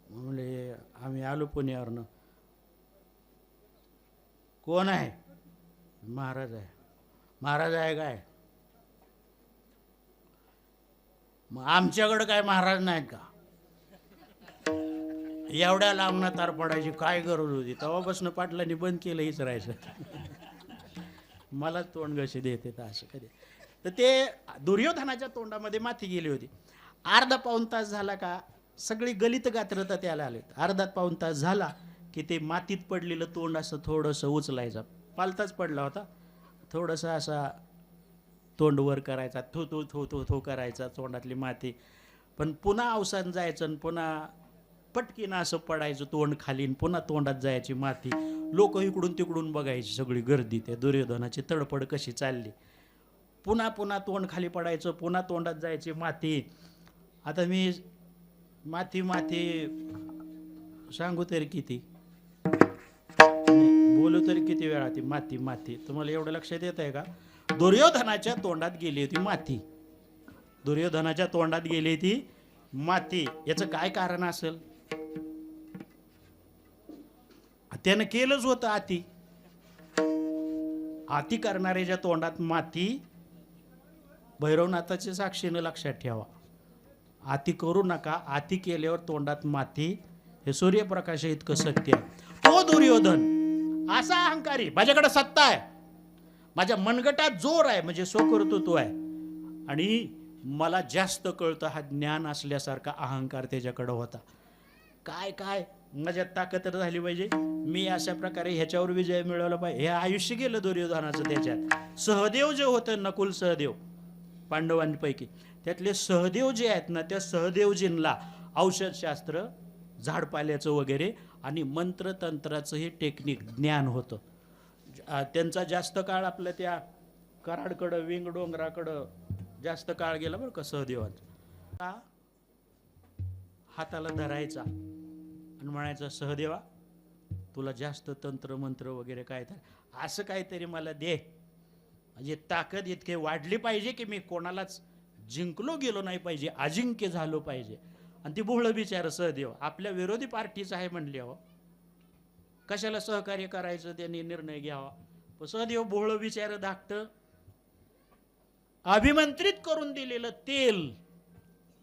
म्हणले आम्ही आलो पुण्यावरनं. कोण आहे? महाराज आहे. महाराज आहे काय? मग आमच्याकडं काय महाराज नाहीत का? एवढ्या लांबना तार पडायची काय गरज होती? तेव्हापासून पाटलांनी बंद केलं हीच राहायचं. मला तोंड कशी देते तर असं कधी. तर ते दुर्योधनाच्या तोंडामध्ये माती गेली होती. अर्धा पाऊण तास झाला का सगळी गलित गात्रता त्याला आले. अर्धा पाऊण तास झाला की ते मातीत पडलेलं तोंड असं थोडंसं उचलायचं. पालताच पडला होता. थोडंसं असा तोंड वर करायचा, थो थो थो थो थो करायचा तोंडातली माती. पण पुन्हा अवसान जायचं आणि पुन्हा पटकीनं असं पडायचं तोंड खाली, पुन्हा तोंडात जायची माती. लोक इकडून तिकडून बघायची सगळी गर्दी. त्या दुर्योधनाची तडफड कशी चालली. पुन्हा पुन्हा तोंड खाली पडायचं, पुन्हा तोंडात जायची माती. आता मी माती माती सांगू तरी किती, बोलू तरी किती वेळा ती माती माती. तुम्हाला एवढं लक्षात येत आहे का? दुर्योधनाच्या तोंडात गेली होती माती. दुर्योधनाच्या तोंडात गेली ती माती. याचं काय कारण असेल? त्यानं केलंच होतं आती. आती करणाऱ्याच्या तोंडात माती. भैरवनाथाच्या साक्षीनं लक्षात ठेवा, आती करू नका. आती केल्यावर तोंडात माती. हे सूर्यप्रकाश इतकं सत्य आहे. तो दुर्योधन असा अहंकारी, माझ्याकडे सत्ता आहे, माझ्या मनगटात जोर आहे, म्हणजे स्वकर्तृत्व आहे आणि मला जास्त कळतं, हा ज्ञान असल्यासारखा अहंकार त्याच्याकडे होता. काय काय माझ्यात ताकद झाली पाहिजे, मी अशा प्रकारे ह्याच्यावर विजय मिळवला पाहिजे. हे आयुष्य गेलं दुर्योधनाचं त्याच्यात. सहदेव जे होतं, नकुल सहदेव पांडवांपैकी, त्यातले सहदेव जे आहेत ना, त्या सहदेवजींना औषधशास्त्र, झाडपाल्याचं वगैरे आणि मंत्रतंत्राचं हे टेक्निक ज्ञान होतं. त्यांचा जास्त काळ आपल्या त्या कराडकडं, विंग डोंगराकडं जास्त काळ गेला बरं का सहदेवांचा. हाताला धरायचा आणि म्हणायचं, सहदेवा तुला जास्त तंत्र मंत्र वगैरे काय तर असं काहीतरी मला दे, म्हणजे ताकद इतके वाढली पाहिजे की मी कोणालाच जिंकलो गेलो नाही पाहिजे, अजिंक्य झालो पाहिजे. आणि ती भोळं बिचार सहदेव आपल्या विरोधी पार्टीचं आहे म्हणले, हो कशाला सहकार्य करायचं, त्यांनी निर्णय घ्यावा. पण सहदेव भोळं बिचार धाकटं. अभिमंत्रित करून दिलेलं तेल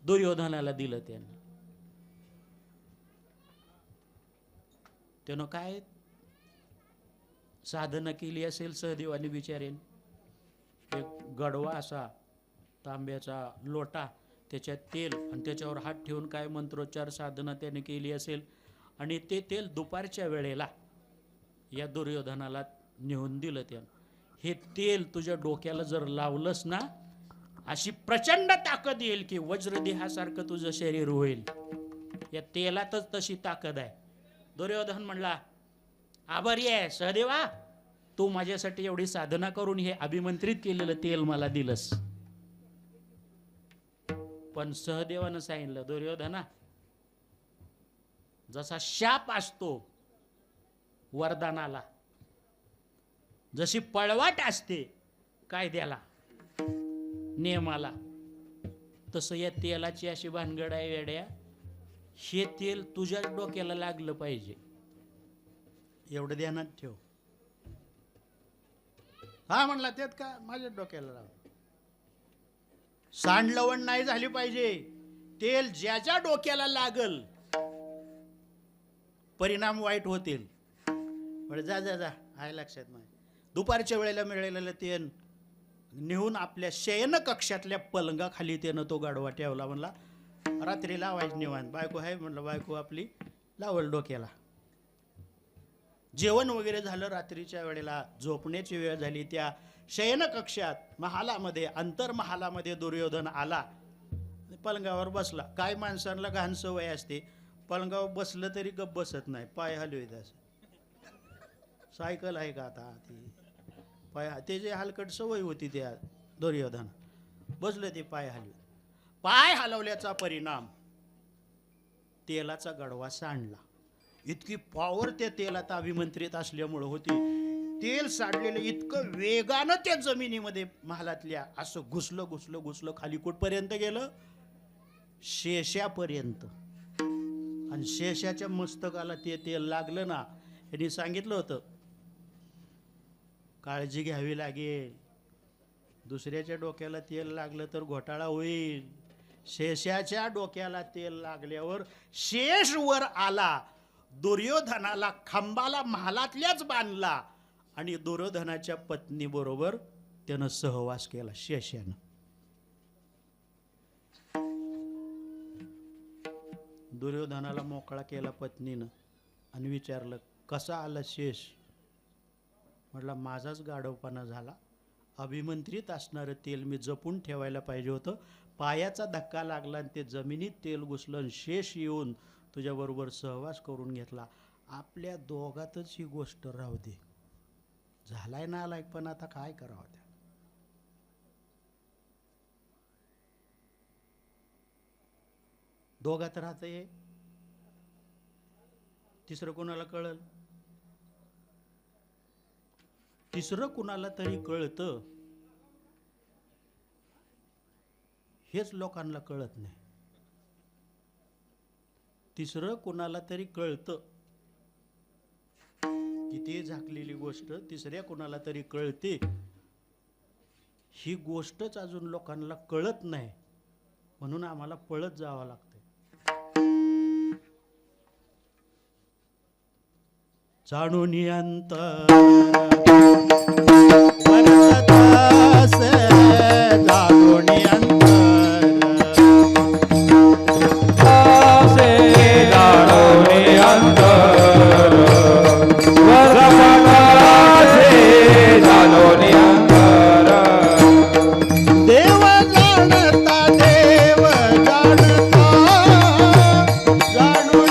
दुर्योधनाला दिलं त्यानं काय साधना केली असेल सहदेवानी बिचारेन. एक गडवा असा तांब्याचा लोटा, त्याच्यात तेल आणि त्याच्यावर हात ठेवून काय मंत्रोच्चार साधना त्याने केली असेल. आणि ते तेल दुपारच्या वेळेला या दुर्योधनाला नेऊन दिलं त्यानं. हे तेल तुझ्या डोक्याला जर लावलंस ना, अशी प्रचंड ताकद येईल की वज्रदेहासारखं तुझं शरीर होईल. या तेलातच तशी ताकद आहे. दुर्योधन म्हणला, आभारी आहे सहदेवा, तू माझ्यासाठी एवढी साधना करून हे अभिमंत्रित केलेलं तेल मला दिलंस. पण सहदेवानं सांगितलं, दुर्योधना, जसा शाप असतो वरदानाला, जशी पळवाट असते कायद्याला, नियमाला, तसं या तेलाची अशी भानगड आहे वेड्या. हे तेल तुझ्या डोक्याला लागलं पाहिजे, एवढं ध्यानात ठेव. हा म्हणला, त्यात का माझ्या डोक्याला लाव. सांडलवण नाही झाली पाहिजे. तेल ज्याच्या डोक्याला लागल परिणाम वाईट होतील. म्हणजे जा जा जा, आहे लक्षात नाही. दुपारच्या वेळेला मिळालेलं तेल नेऊन आपल्या शयन कक्षातल्या पलंगाखाली त्यानं तो गाडवा ठेवला. म्हणला रात्री लावायची निवांत. बायको आहे म्हणलं, बायको आपली लावल डोक्याला. जेवण वगैरे झालं, रात्रीच्या वेळेला झोपण्याची वेळ झाली. त्या शयन कक्षात महालामध्ये, अंतर्महालामध्ये दुर्योधन आला, पलंगावर बसला. काय माणसांना घाण सवय असते, पलंगावर बसलं तरी गप बसत नाही, पाय हलवीत. असं सायकल आहे का आता ती पाय, त्याची हलकट सवय होती त्या दुर्योधन. बसलं ते पाय हलवीत. पाय हलवल्याचा परिणाम तेलाचा गडवा सांडला. इतकी पॉवर त्या तेलात अभिमंत्रित असल्यामुळं होती तेल साडलेलं इतकं वेगानं त्या जमिनीमध्ये महालातल्या असं घुसलं घुसलं घुसलं खाली कुठपर्यंत गेलं, शेषापर्यंत. आणि शेषाच्या मस्तकाला ते तेल लागलं ना, यांनी सांगितलं होतं काळजी घ्यावी लागेल, दुसऱ्याच्या डोक्याला तेल लागलं तर घोटाळा होईल. शेषाच्या डोक्याला तेल लागल्यावर शेष वर आला, दुर्योधनाला खांबाला महालातल्याच बांधला आणि दुर्योधनाच्या पत्नी बरोबर त्यानं सहवास केला शेषानं. दुर्योधनाला मोकळा केला पत्नीनं आणि विचारलं कसा आला शेष. म्हटलं माझाच गाढवपणा झाला, अभिमंत्रित असणारं तेल मी जपून ठेवायला पाहिजे होतं, पायाचा धक्का लागला आणि ते जमिनीत तेल घुसलं आणि शेष येऊन तुझ्याबरोबर सहवास करून घेतला. आपल्या दोघातच ही गोष्ट राहू दे, झालाय ना आलाय, पण आता काय करावं त्या. दोघात राहतंय, तिसरं कोणाला कळल, तिसरं कुणाला तरी कळतं, हेच लोकांना कळत नाही. तिसरं कुणाला तरी कळतं, किती झाकलेली गोष्ट तिसऱ्या कुणाला तरी कळते, ही गोष्टच अजून लोकांना कळत नाही, म्हणून आम्हाला पळत जावं लागतं. जाणून अंतर वर्ततास, जाणून अंतर से जाणून अंतर वर्ततासे जाणून अंतर. देव जाणता देव जाणता, जाणून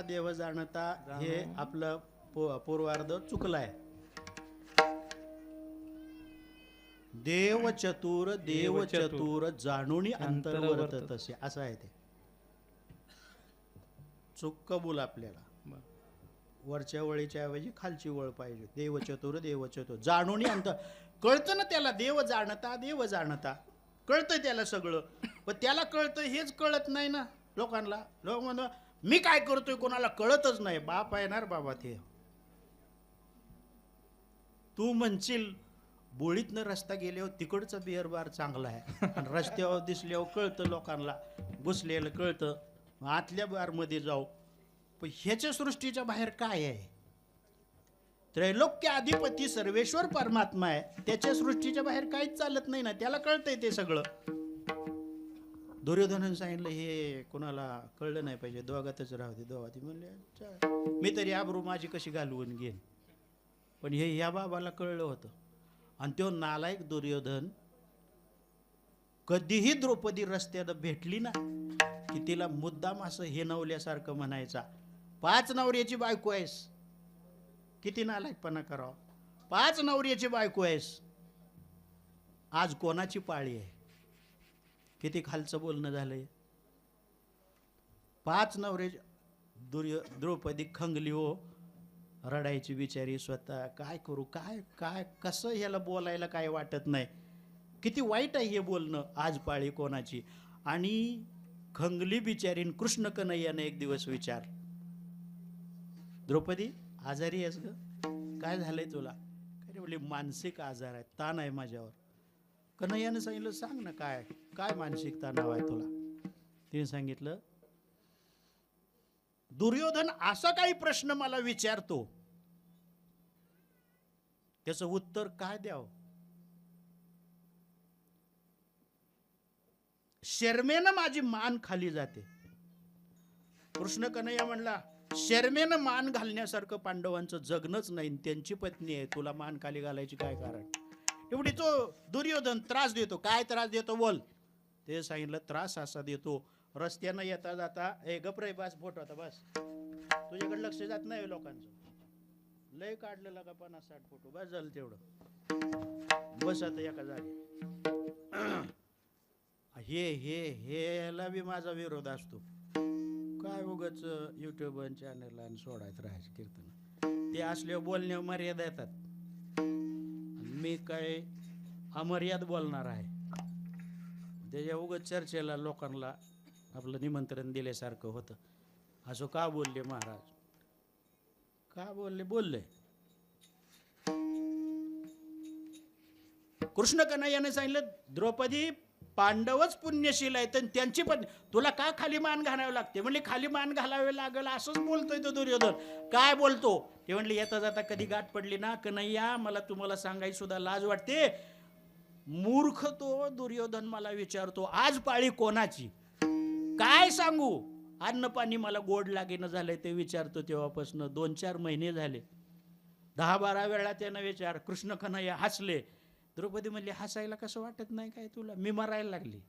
देव जाणता हे आपलं पूर्वार्ध चुकलाय. देव चतुर जाणून अंतर वर्ततसे असं आहे ते. चूक कबूल आपल्याला, वरच्या वळीच्या ऐवजी खालची वळ पाहिजे. देव चतुर जाणून अंतर कळतं ना त्याला, देव जाणता कळतं त्याला सगळं, पण त्याला कळतं हेच कळत नाही ना लोकांना. लोक म्हणतात मी काय करतोय कोणाला कळतच नाही. बाप आहे ना बाबा ते. तू म्हणशील बोळीतनं रस्ता गेल्यावर तिकडचा बिअर बार चांगला आहे, आणि रस्त्यावर दिसल्यावर कळतं लोकांना, घुसलेलं कळतं, आतल्या बारमध्ये जाऊ. पण ह्याच्या सृष्टीच्या बाहेर काय आहे? त्रैलोक्य अधिपती सर्वेश्वर परमात्मा आहे, त्याच्या सृष्टीच्या बाहेर काहीच चालत नाही ना, त्याला कळतंय ते सगळं. दुर्योधनाने सांगितलं हे कोणाला कळलं नाही पाहिजे, दोघातच राहू दे. दोघाती म्हणले मी तरी आबरू माझी कशी घालवून घेईन, पण हे ह्या बाबाला कळलं होतं. आणि तो नालायक दुर्योधन कधीही द्रौपदी रस्त्यानं भेटली ना की तिला मुद्दाम असं हेनवल्यासारखं म्हणायचा, 5 नवऱ्याची बायको आहेस. किती नालायकपणा करावं, 5 नवऱ्याची बायको आहेस, आज कोणाची पाळी आहे? किती खालचं बोलणं झालंय. 5 नवरे द्रौपदी खंगली हो, रडायची बिचारी स्वतः. काय करू, काय काय कसं ह्याला बोलायला काय वाटत नाही. किती वाईट आहे हे बोलणं, आज पाळी कोणाची. आणि खंगली बिचारीन कृष्ण कन्हैयाने एक दिवस विचार, द्रौपदी आजारी आहेस ग, काय झालंय तुला? काय बोलली, मानसिक आजार आहे, ताण आहे माझ्यावर. कन्हैयाने सांगितलं सांग ना काय काय मानसिक तणाव आहे तुला. तिने सांगितलं दुर्योधन असा काही प्रश्न मला विचारतो, त्याचं उत्तर काय द्यावं. शर्मेनं माझी मान खाली जाते. कृष्ण कन्हैया म्हणला, शर्मेनं मान घालण्यासारखं पांडवांचं जगणंच नाही. त्यांची पत्नी आहे, तुला मान खाली घालायची काय कारण? एवढी तो दुर्योधन त्रास देतो. काय त्रास देतो बोल? ते सांगितलं, त्रास असा देतो, रस्त्यानं येता जाता, ए गप रे, बस फोटो आता बस, तुझ्याकडे लक्ष जात नाही लोकांचं, लय काढलेला का 50-60 फोटो, बस झालं तेवढं, बस आता एका जागी. हेला बी माझा विरोध असतो. काय उगाच युट्यूब चॅनलला आणि सोडायचं राहायचं कीर्तन, ते असल्यावर बोलण्यावर मर्यादा येतात. मी काय अमर्याद बोलणार आहे, त्याच्या उगाच चर्चेला लोकांना आपलं निमंत्रण दिल्यासारखं होतं. असं का बोलले महाराज, का बोलले. कृष्ण कन्हैयाने सांगितलं, द्रौपदी पांडवच पुण्यशील आहेत आणि त्यांची पण तुला का खाली मान घालावी लागते? म्हणले खाली मान घालावे लागल असंच बोलतोय तो दुर्योधन. काय बोलतो ते? म्हणले येता जाता कधी गाठ पडली ना कन्हैया, मला तुम्हाला सांगायची सुद्धा लाज वाटते. मूर्ख तो दुर्योधन मला विचारतो, आज पाळी कोणाची? काय सांगू? अन्न पाणी मला गोड लागेना झालंय ते विचारतो तेव्हापासून 2-4 महिने झाले. 10-12 वेळा त्यानं विचार. कृष्ण कन्हैया हसले. द्रौपदी म्हणली, हसायला कसं वाटत नाही काय तुला? मी मरायला लागली.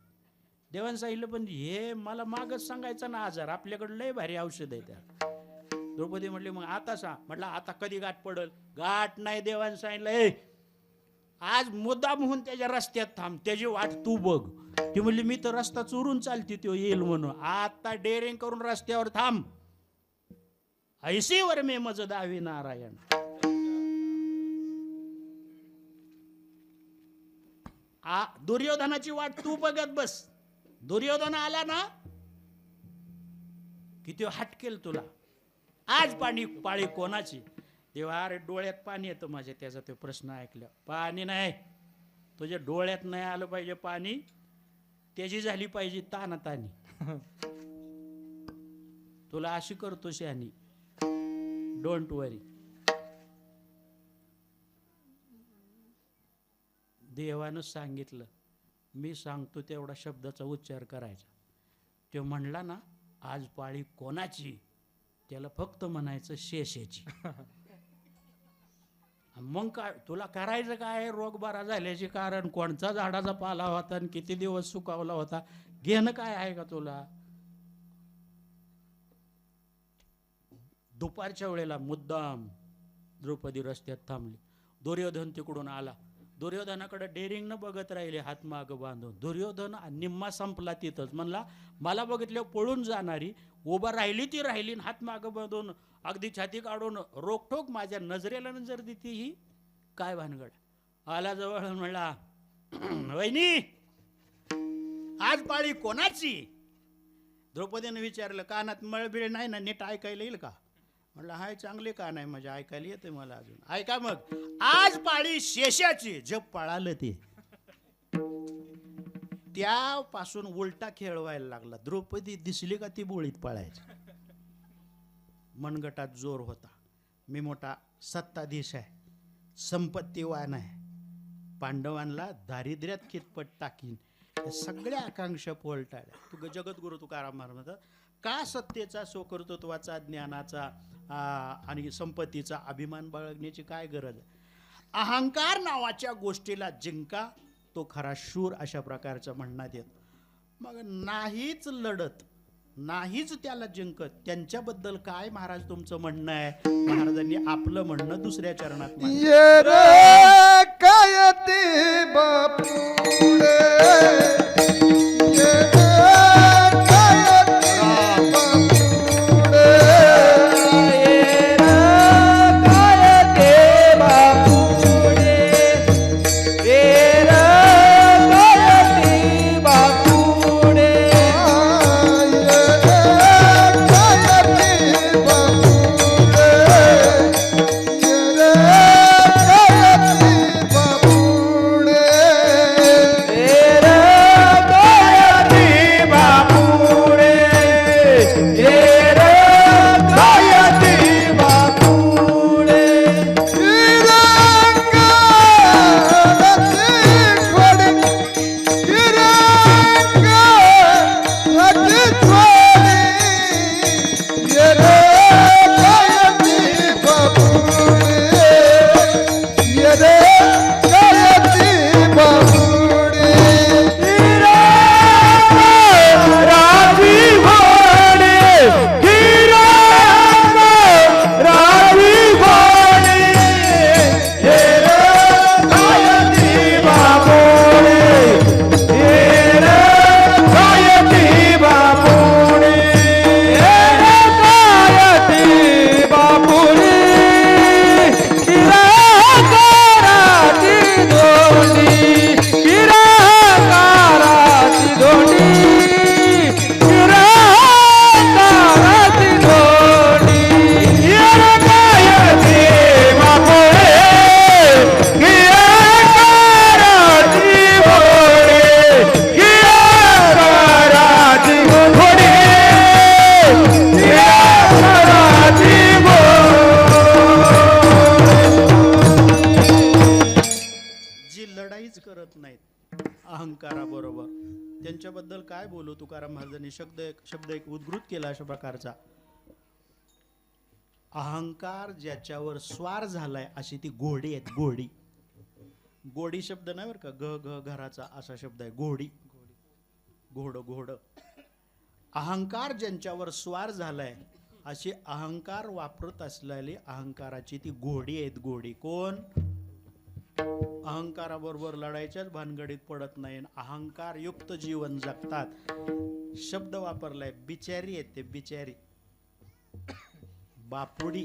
देवानं सांगितलं, पण हे मला मागच सांगायचं ना आजार, आपल्याकडे लय भारी औषध आहे त्या. द्रौपदी म्हणली, मग आता सांग. म्हटलं आता कधी गाठ पडल? गाठ नाही, देवानं सांगितलं, ए आज मुद्दाम होऊन त्याच्या रस्त्यात थांब, त्याची वाट तू बघ. ती म्हणली, मी तर रस्ता चोरून चालते, तो येईल म्हणून. आता डेअरिंग करून रस्त्यावर थांब. ऐसीवर मे मज दावी नारायण. दुर्योधनाची वाट तू बघत बस. दुर्योधन आला ना किती हटकेल तुला. आज पाळी कोणाची? देवा, अरे डोळ्यात पाणी येतं माझ्या त्याचा ते प्रश्न ऐकल्या. पाणी नाही, तुझ्या डोळ्यात नाही आलं पाहिजे पाणी, त्याची झाली पाहिजे तानातानी. तुला अशी करतो शहाणी, डोंट वरी. देवानं सांगितलं, मी सांगतो तेवढा शब्दाचा उच्चार करायचा. तो म्हणला ना आज पाळी कोणाची, त्याला फक्त म्हणायचं शेषेची. मग काय तुला करायचं काय? रोग बरा झाल्याचे कारण, कोणता झाडाचा पाला होता आणि किती दिवस सुकावला होता, घेणं काय आहे का तुला? दुपारच्या वेळेला मुद्दाम द्रौपदी रस्त्यात थांबली. दुर्योधन तिकडून आला. दुर्योधनाकडे डेअरिंग न बघत राहिले, हात माग बांधून. दुर्योधन निम्मा संपला तिथंच. म्हणला, मला बघितल्यावर पळून जाणारी उभा राहिली ती राहिली, हात माग बांधून अगदी छाती काढून रोकठोक माझ्या नजरेला नजर देते, ही काय भानगड? आला जवळ, म्हणला, वहिनी आज पाळी कोणाची? द्रौपदीने विचारलं, कानात मळबिळ नाही ना, नीट ऐकायला येईल का? म्हणलं, हाय चांगले कान आहे माझ्या, ऐकायला येते मला अजून. ऐका मग, आज पाळी शेषाची. जग पळालं ते त्यापासून उलटा खेळ व्हायला लागला. द्रौपदी दिसली का ती बोळीत पळायची. मनगटात जोर होता, मी मोठा सत्ताधीश आहे, संपत्तीवान आहे, पांडवांना दारिद्र्यात कितपत टाकीन, सगळ्या आकांक्षा पोलटाळल्या. जगद्गुरु तुकाराम महाराज म्हणतात, का सत्तेचा, स्वकर्तृत्वाचा, ज्ञानाचा आणि संपत्तीचा अभिमान बाळगण्याची काय गरज आहे? अहंकार नावाच्या गोष्टीला जिंका, तो खरा शूर, अशा प्रकारचं म्हणण्यात येत. मग नाहीच लढत, नाहीच त्याला जिंकत, त्यांच्याबद्दल काय महाराज तुमचं म्हणणं आहे? महाराजांनी आपलं म्हणणं दुसऱ्या चरणात काय ते बापुडे पडत नाहीत अहंकाराबरोबर. त्यांच्याबद्दल काय बोलू? तुकाराम महाराजांनी शब्द एक उद्गृत केला अशा प्रकारचा, अहंकार ज्याच्यावर स्वार झालाय अशी ती घोडी आहेत. घोडी, गोडी शब्द नाही बरं का, ग घराचा असा शब्द आहे घोडी. घोड. अहंकार ज्यांच्यावर स्वार झालाय अशी अहंकार वापरत असलेली अहंकाराची ती घोडी आहेत. घोडी कोण? अहंकाराबरोबर लढायच्याच भानगडीत पडत नाही, अहंकार युक्त जीवन जगतात. शब्द वापरलाय बिचारी आहेत ते, बिचारी, बापुडी.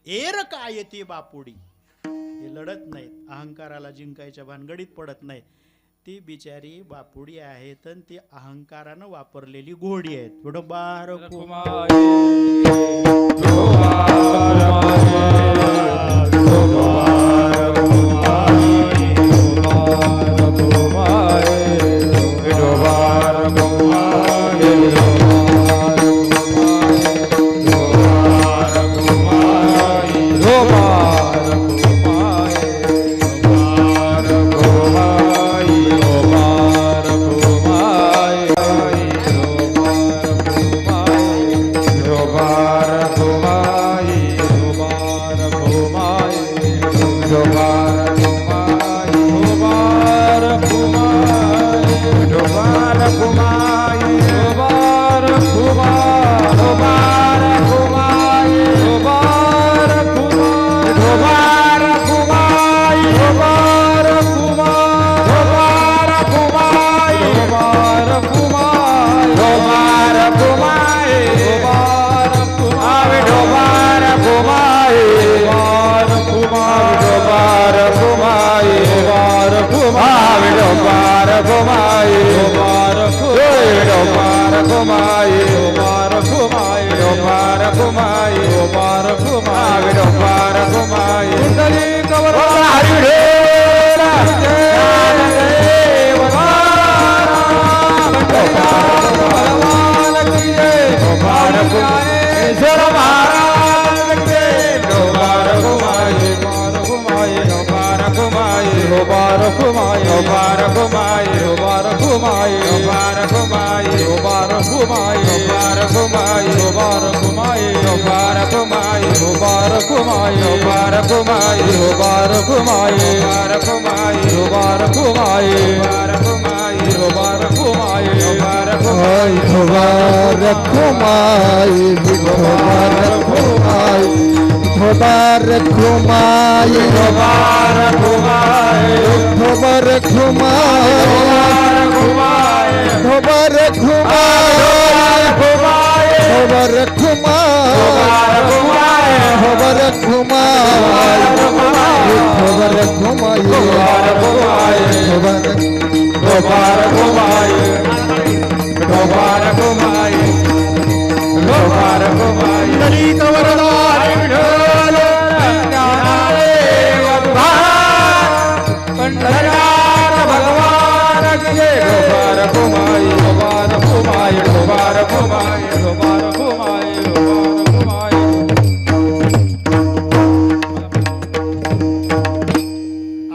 एर काय ती बापुडी, हे लढत नाहीत, अहंकाराला जिंकायच्या भानगडीत पडत नाही. ती बिचारी बापुडी आहेत आणि ती अहंकारानं वापरलेली घोडी आहेत. थोडं बार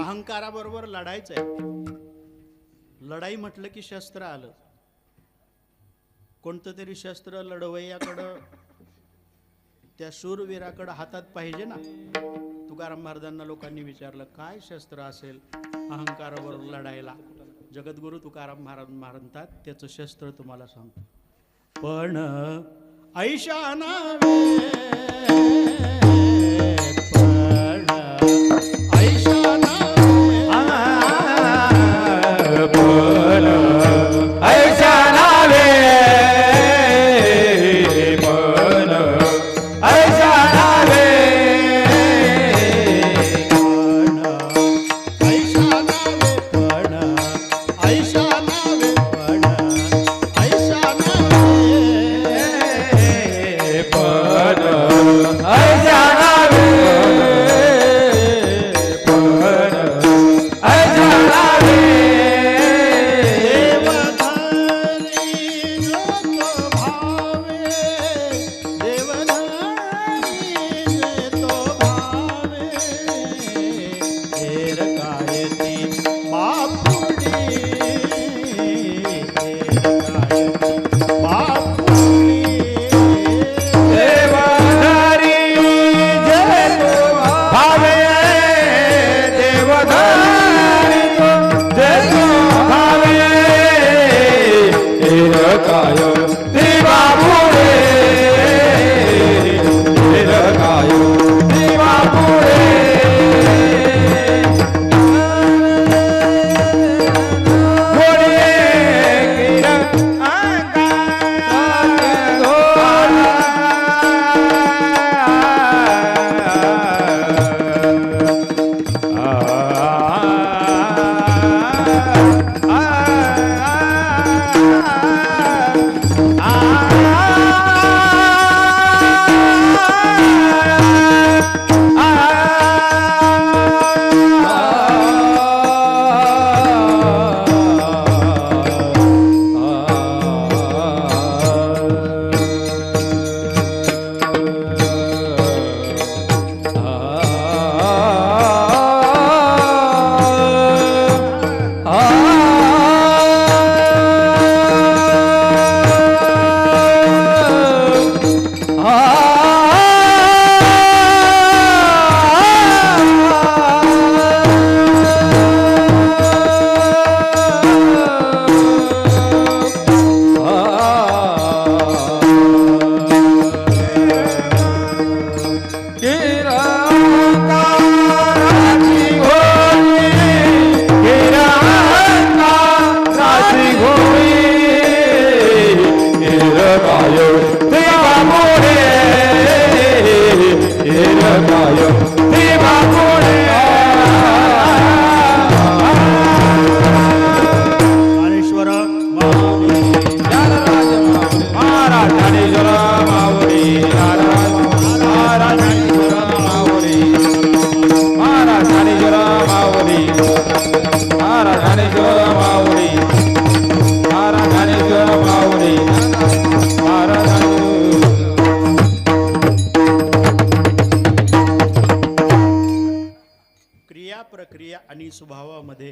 अहंकाराबरोबर लढायचंय. लढाई म्हटलं की शस्त्र आलं. कोणतं तरी शस्त्र लढवय्याकडं, त्या शूरवीराकडं हातात पाहिजे ना. तुकाराम महाराजांना लोकांनी विचारलं काय शस्त्र असेल अहंकाराबरोबर लढायला. जगद्गुरु तुकाराम महाराज म्हणतात त्याचं शस्त्र तुम्हाला सांगतो. पण ऐशा नावे, पण ऐशा नावे, पण ऐशा नावे, पण ऐशा नावे, पण ऐशा नावे, पण ऐशा नावे, पण ऐशा नावे, पण ऐशा नावे.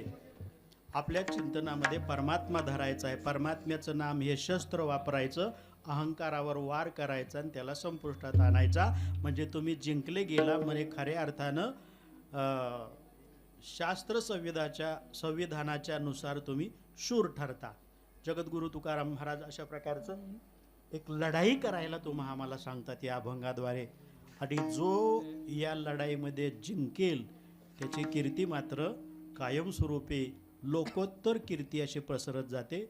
चिंतनामध्ये आपल्या चिंतनामध्ये परमात्मा धरायचा आहे. परमात्म्याचं नाम हे शस्त्र वापरायचं, अहंकारावर वार करायचा आणि त्याला संपुष्टात आणायचा. म्हणजे तुम्ही जिंकले गेला. म्हणजे खऱ्या अर्थानं शास्त्र संविधानाच्या नुसार तुम्ही शूर ठरता. जगद्गुरु तुकाराम महाराज अशा प्रकारचं एक लढाई करायला तुम्हाला आम्हाला सांगतात या अभंगाद्वारे. आणि जो या लढाईमध्ये जिंकेल त्याची कीर्ती मात्र कायमस्वरूपी लोकोत्तर कीर्ती अशी पसरत जाते.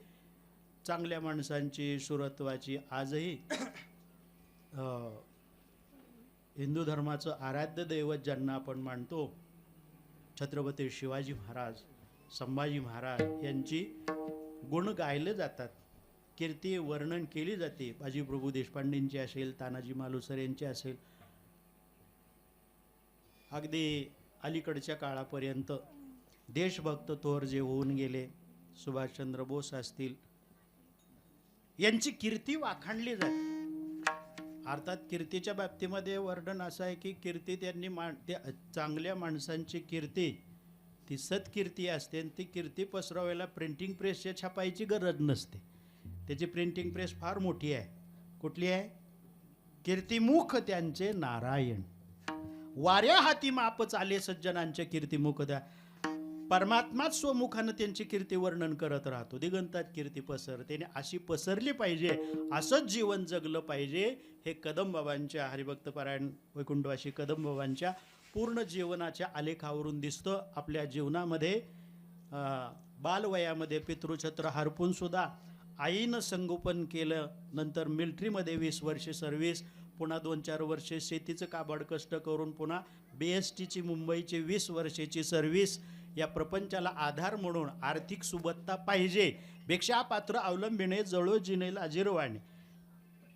चांगल्या माणसांची, शुरत्वाची आजही हिंदू धर्माचं आराध्य दैवत ज्यांना आपण मानतो, छत्रपती शिवाजी महाराज, संभाजी महाराज यांची गुण गायले जातात, कीर्ती वर्णन केली जाते. बाजीप्रभू देशपांडेंची असेल, तानाजी मालुसरे यांची असेल, अगदी अलीकडच्या काळापर्यंत देशभक्त थोर जे होऊन गेले, सुभाषचंद्र बोस असतील, यांची कीर्ती वाखाणली जाते. अर्थात कीर्तीच्या बाबतीमध्ये वर्णन असं आहे की कीर्ती त्यांनी चांगल्या माणसांची कीर्ती ती सत्कीर्ती असते आणि ती कीर्ती पसरवायला प्रिंटिंग प्रेसच्या छापायची गरज नसते. त्याची प्रिंटिंग प्रेस फार मोठी आहे. कुठली आहे? कीर्तिमुख त्यांचे नारायण, वाऱ्या हाती माप चाले सज्जनांचे कीर्तिमुख द्या. परमात्माच स्वमुखानं त्यांची कीर्ती वर्णन करत राहतो. दिगंतात कीर्ती पसरते, अशी पसरली पाहिजे, असंच जीवन जगलं पाहिजे. हे कदमबाबांच्या, हरिभक्तपरायण वैकुंठवासी कदमबाबांच्या पूर्ण जीवनाच्या आलेखावरून दिसतं. आपल्या जीवनामध्ये बालवयामध्ये पितृछत्र हरपून सुद्धा आईनं संगोपन केलं. नंतर मिलिटरीमध्ये 20 वर्षे सर्व्हिस, पुन्हा 2-4 वर्षे शेतीचं काबाड कष्ट करून पुन्हा BSTची मुंबईची 20 वर्षाची सर्व्हिस. या प्रपंचाला आधार म्हणून आर्थिक सुबत्ता पाहिजे, भिक्षा पात्र अवलंबिणे जळो जिने लाजिरवाणे.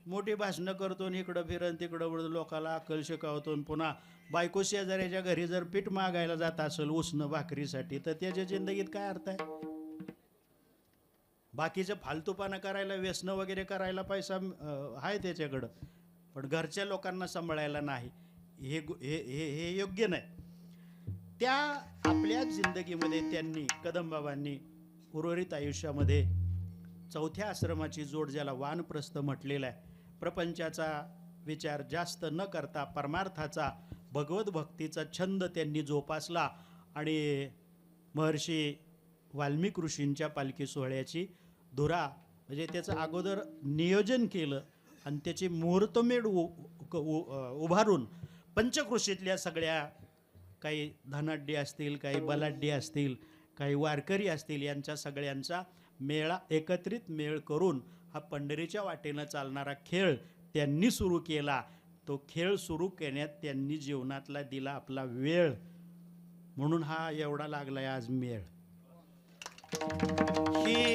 मोठी भाषणं करतो आणि इकडं फिरन तिकडं लोकाला अक्कल शिकवतो. पुन्हा बायको शेजाऱ्याच्या घरी जर पीठ मागायला जात असेल उसनं भाकरीसाठी, तर त्याच्या जिंदगीत काय अर्थ आहे? बाकीचं फालतूपणा करायला, व्यसनं वगैरे करायला पैसा आहे त्याच्याकडं, पण घरच्या लोकांना सांभाळायला नाही. हे योग्य नाही. त्या आपल्या जिंदगीमध्ये त्यांनी, कदमबाबांनी उर्वरित आयुष्यामध्ये 4थ्या आश्रमाची जोड, ज्याला वानप्रस्थ म्हटलेलं आहे, प्रपंचाचा विचार जास्त न करता परमार्थाचा, भगवत भक्तीचा छंद त्यांनी जोपासला. आणि महर्षी वाल्मिक ऋषींच्या पालखी सोहळ्याची धुरा म्हणजे त्याचं अगोदर नियोजन केलं आणि त्याची मुहूर्तमेढ उभारून पंचकृषीतल्या सगळ्या, काही धनाढ्य असतील, काही बलाढ्य असतील, काही वारकरी असतील, यांच्या सगळ्यांचा मेळा, एकत्रित मेळ करून हा पंढरीच्या वाटेनं चालणारा खेळ त्यांनी सुरू केला. तो खेळ सुरू करण्यात त्यांनी जीवनातला दिला आपला वेळ, म्हणून हा एवढा लागलाय आज मेळ. हे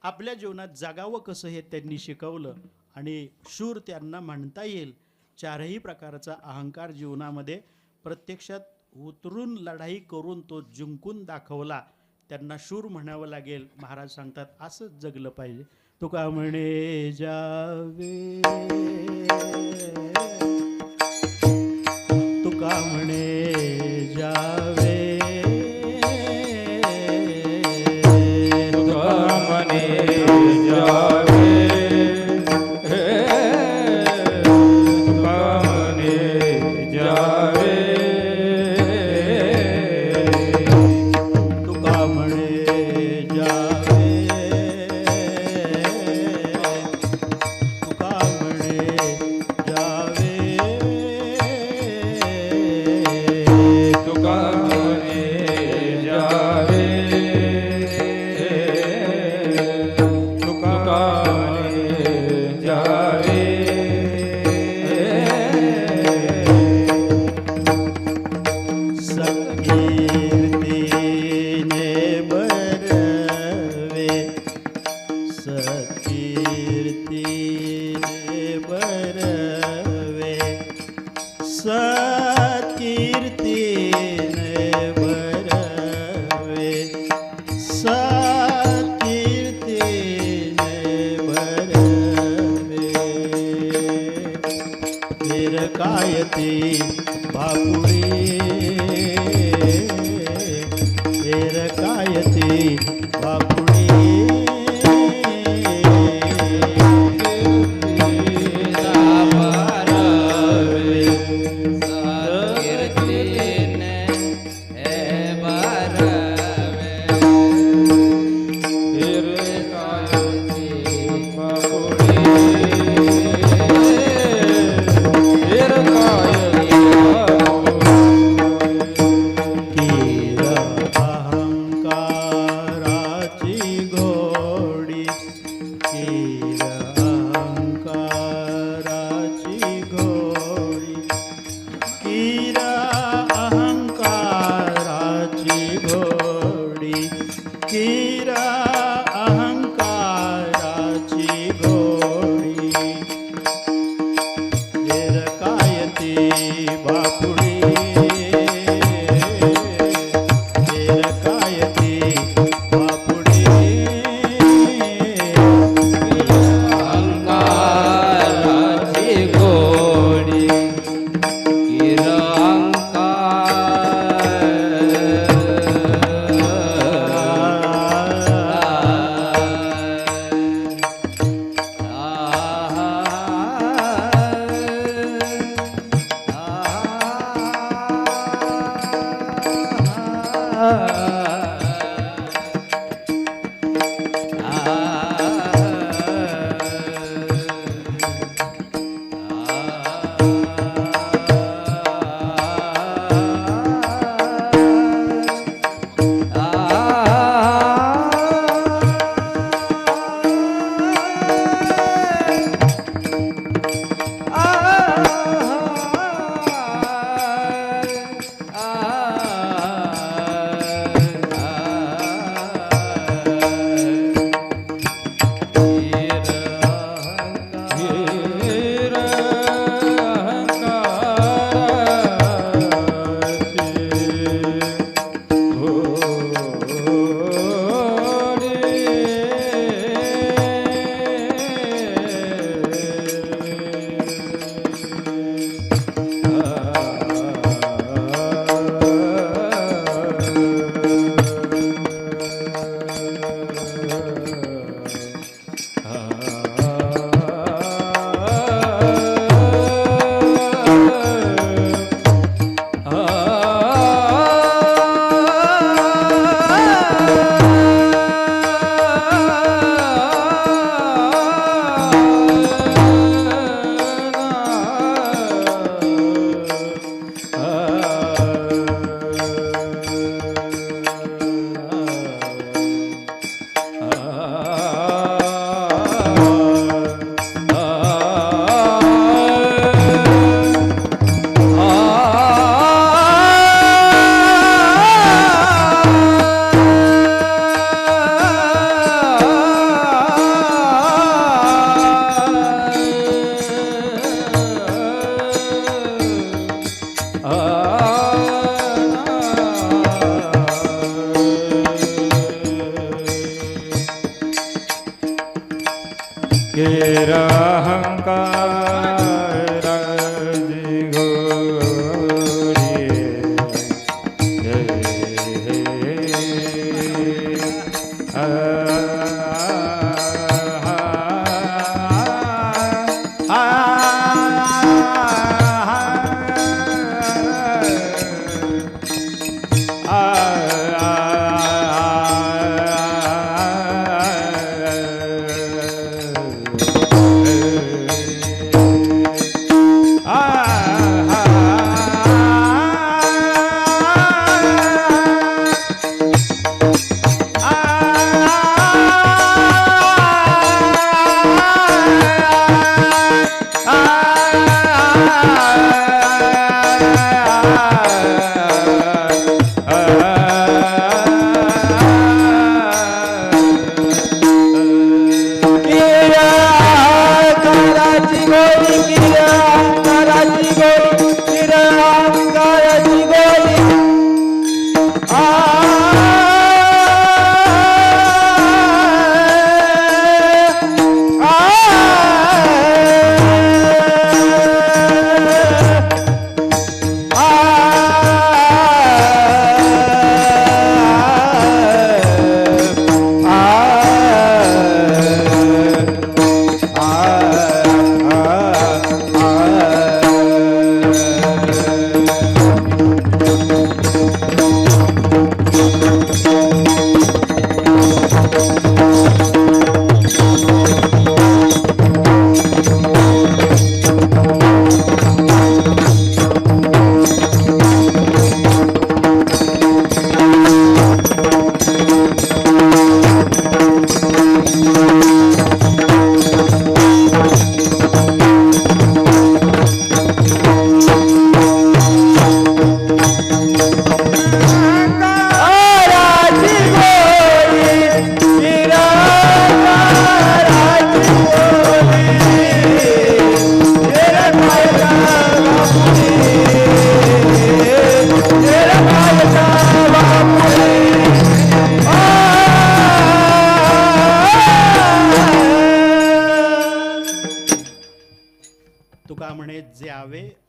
आपल्या जीवनात जगावं कसं हे त्यांनी शिकवलं. आणि शूर त्यांना म्हणता येईल. 4ही प्रकारचा अहंकार जीवनामध्ये प्रत्यक्षात उतरून लढाई करून तो जिंकून दाखवला. त्यांना शूर म्हणावं लागेल. महाराज सांगतात असंच जगलं पाहिजे. तुका म्हणे जावे, तुका म्हणे जावे, तुका म्हणे जावे, तुका म्हणे जावे, तुका म्हणे जावे, तुका म्हणे जावे, तुका एरकायते बापुडे कीर अहंकाराची घोडी कीर अहंकाराची घोडी कीर अहंकाराची घोडी कीर अहंकाराची घोडी एरकायते बापुडे एरकायते बापुडे अंकाराची घोडी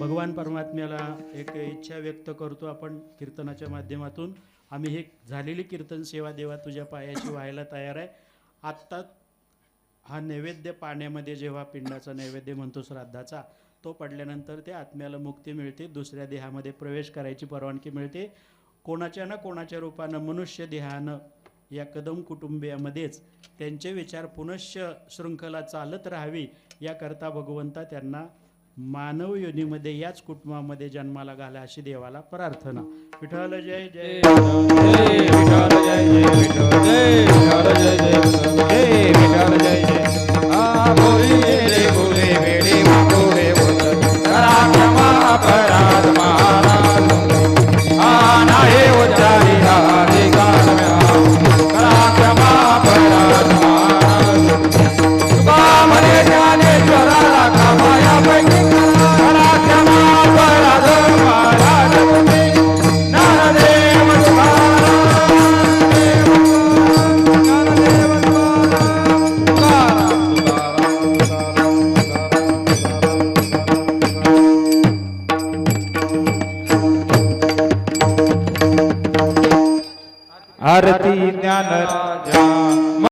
भगवान परमात्म्याला एक इच्छा व्यक्त करतो आपण कीर्तनाच्या माध्यमातून. आम्ही ही झालेली कीर्तन सेवा देवा तुझ्या पायाशी व्हायला तयार आहे. आत्ता हा नैवेद्य पाण्यामध्ये जेव्हा पिंडाचा नैवेद्य म्हणतो श्राद्धाचा, तो पडल्यानंतर त्या आत्म्याला मुक्ती मिळते, दुसऱ्या देहामध्ये प्रवेश करायची परवानगी मिळते. कोणाच्या ना कोणाच्या रूपानं मनुष्य देहानं या कदम कुटुंबियामध्येच त्यांचे विचार पुनश्च शृंखला चालत राहावी याकरता भगवंता त्यांना मानव योनीमध्ये याच कुटुंबामध्ये जन्माला घाला अशी देवाला प्रार्थना. विठ्ठल जय जय विठ्ठल जय जय विठ्ठल जय विठ्ठल जय जय जय विठ्ठल जय जय. आ बोली रे बोले वेडे बोले बोलत करा क्षमा अपराध महाराज. आ नाही उच्चारी राधे गाण्या करा क्षमा अपराध महाराज. तुका म्हणे ज्ञानेश्वराला कामाया पैकी करा क्षमा अपराध महाराज. ज्ञानदेव आरती ज्ञान राजा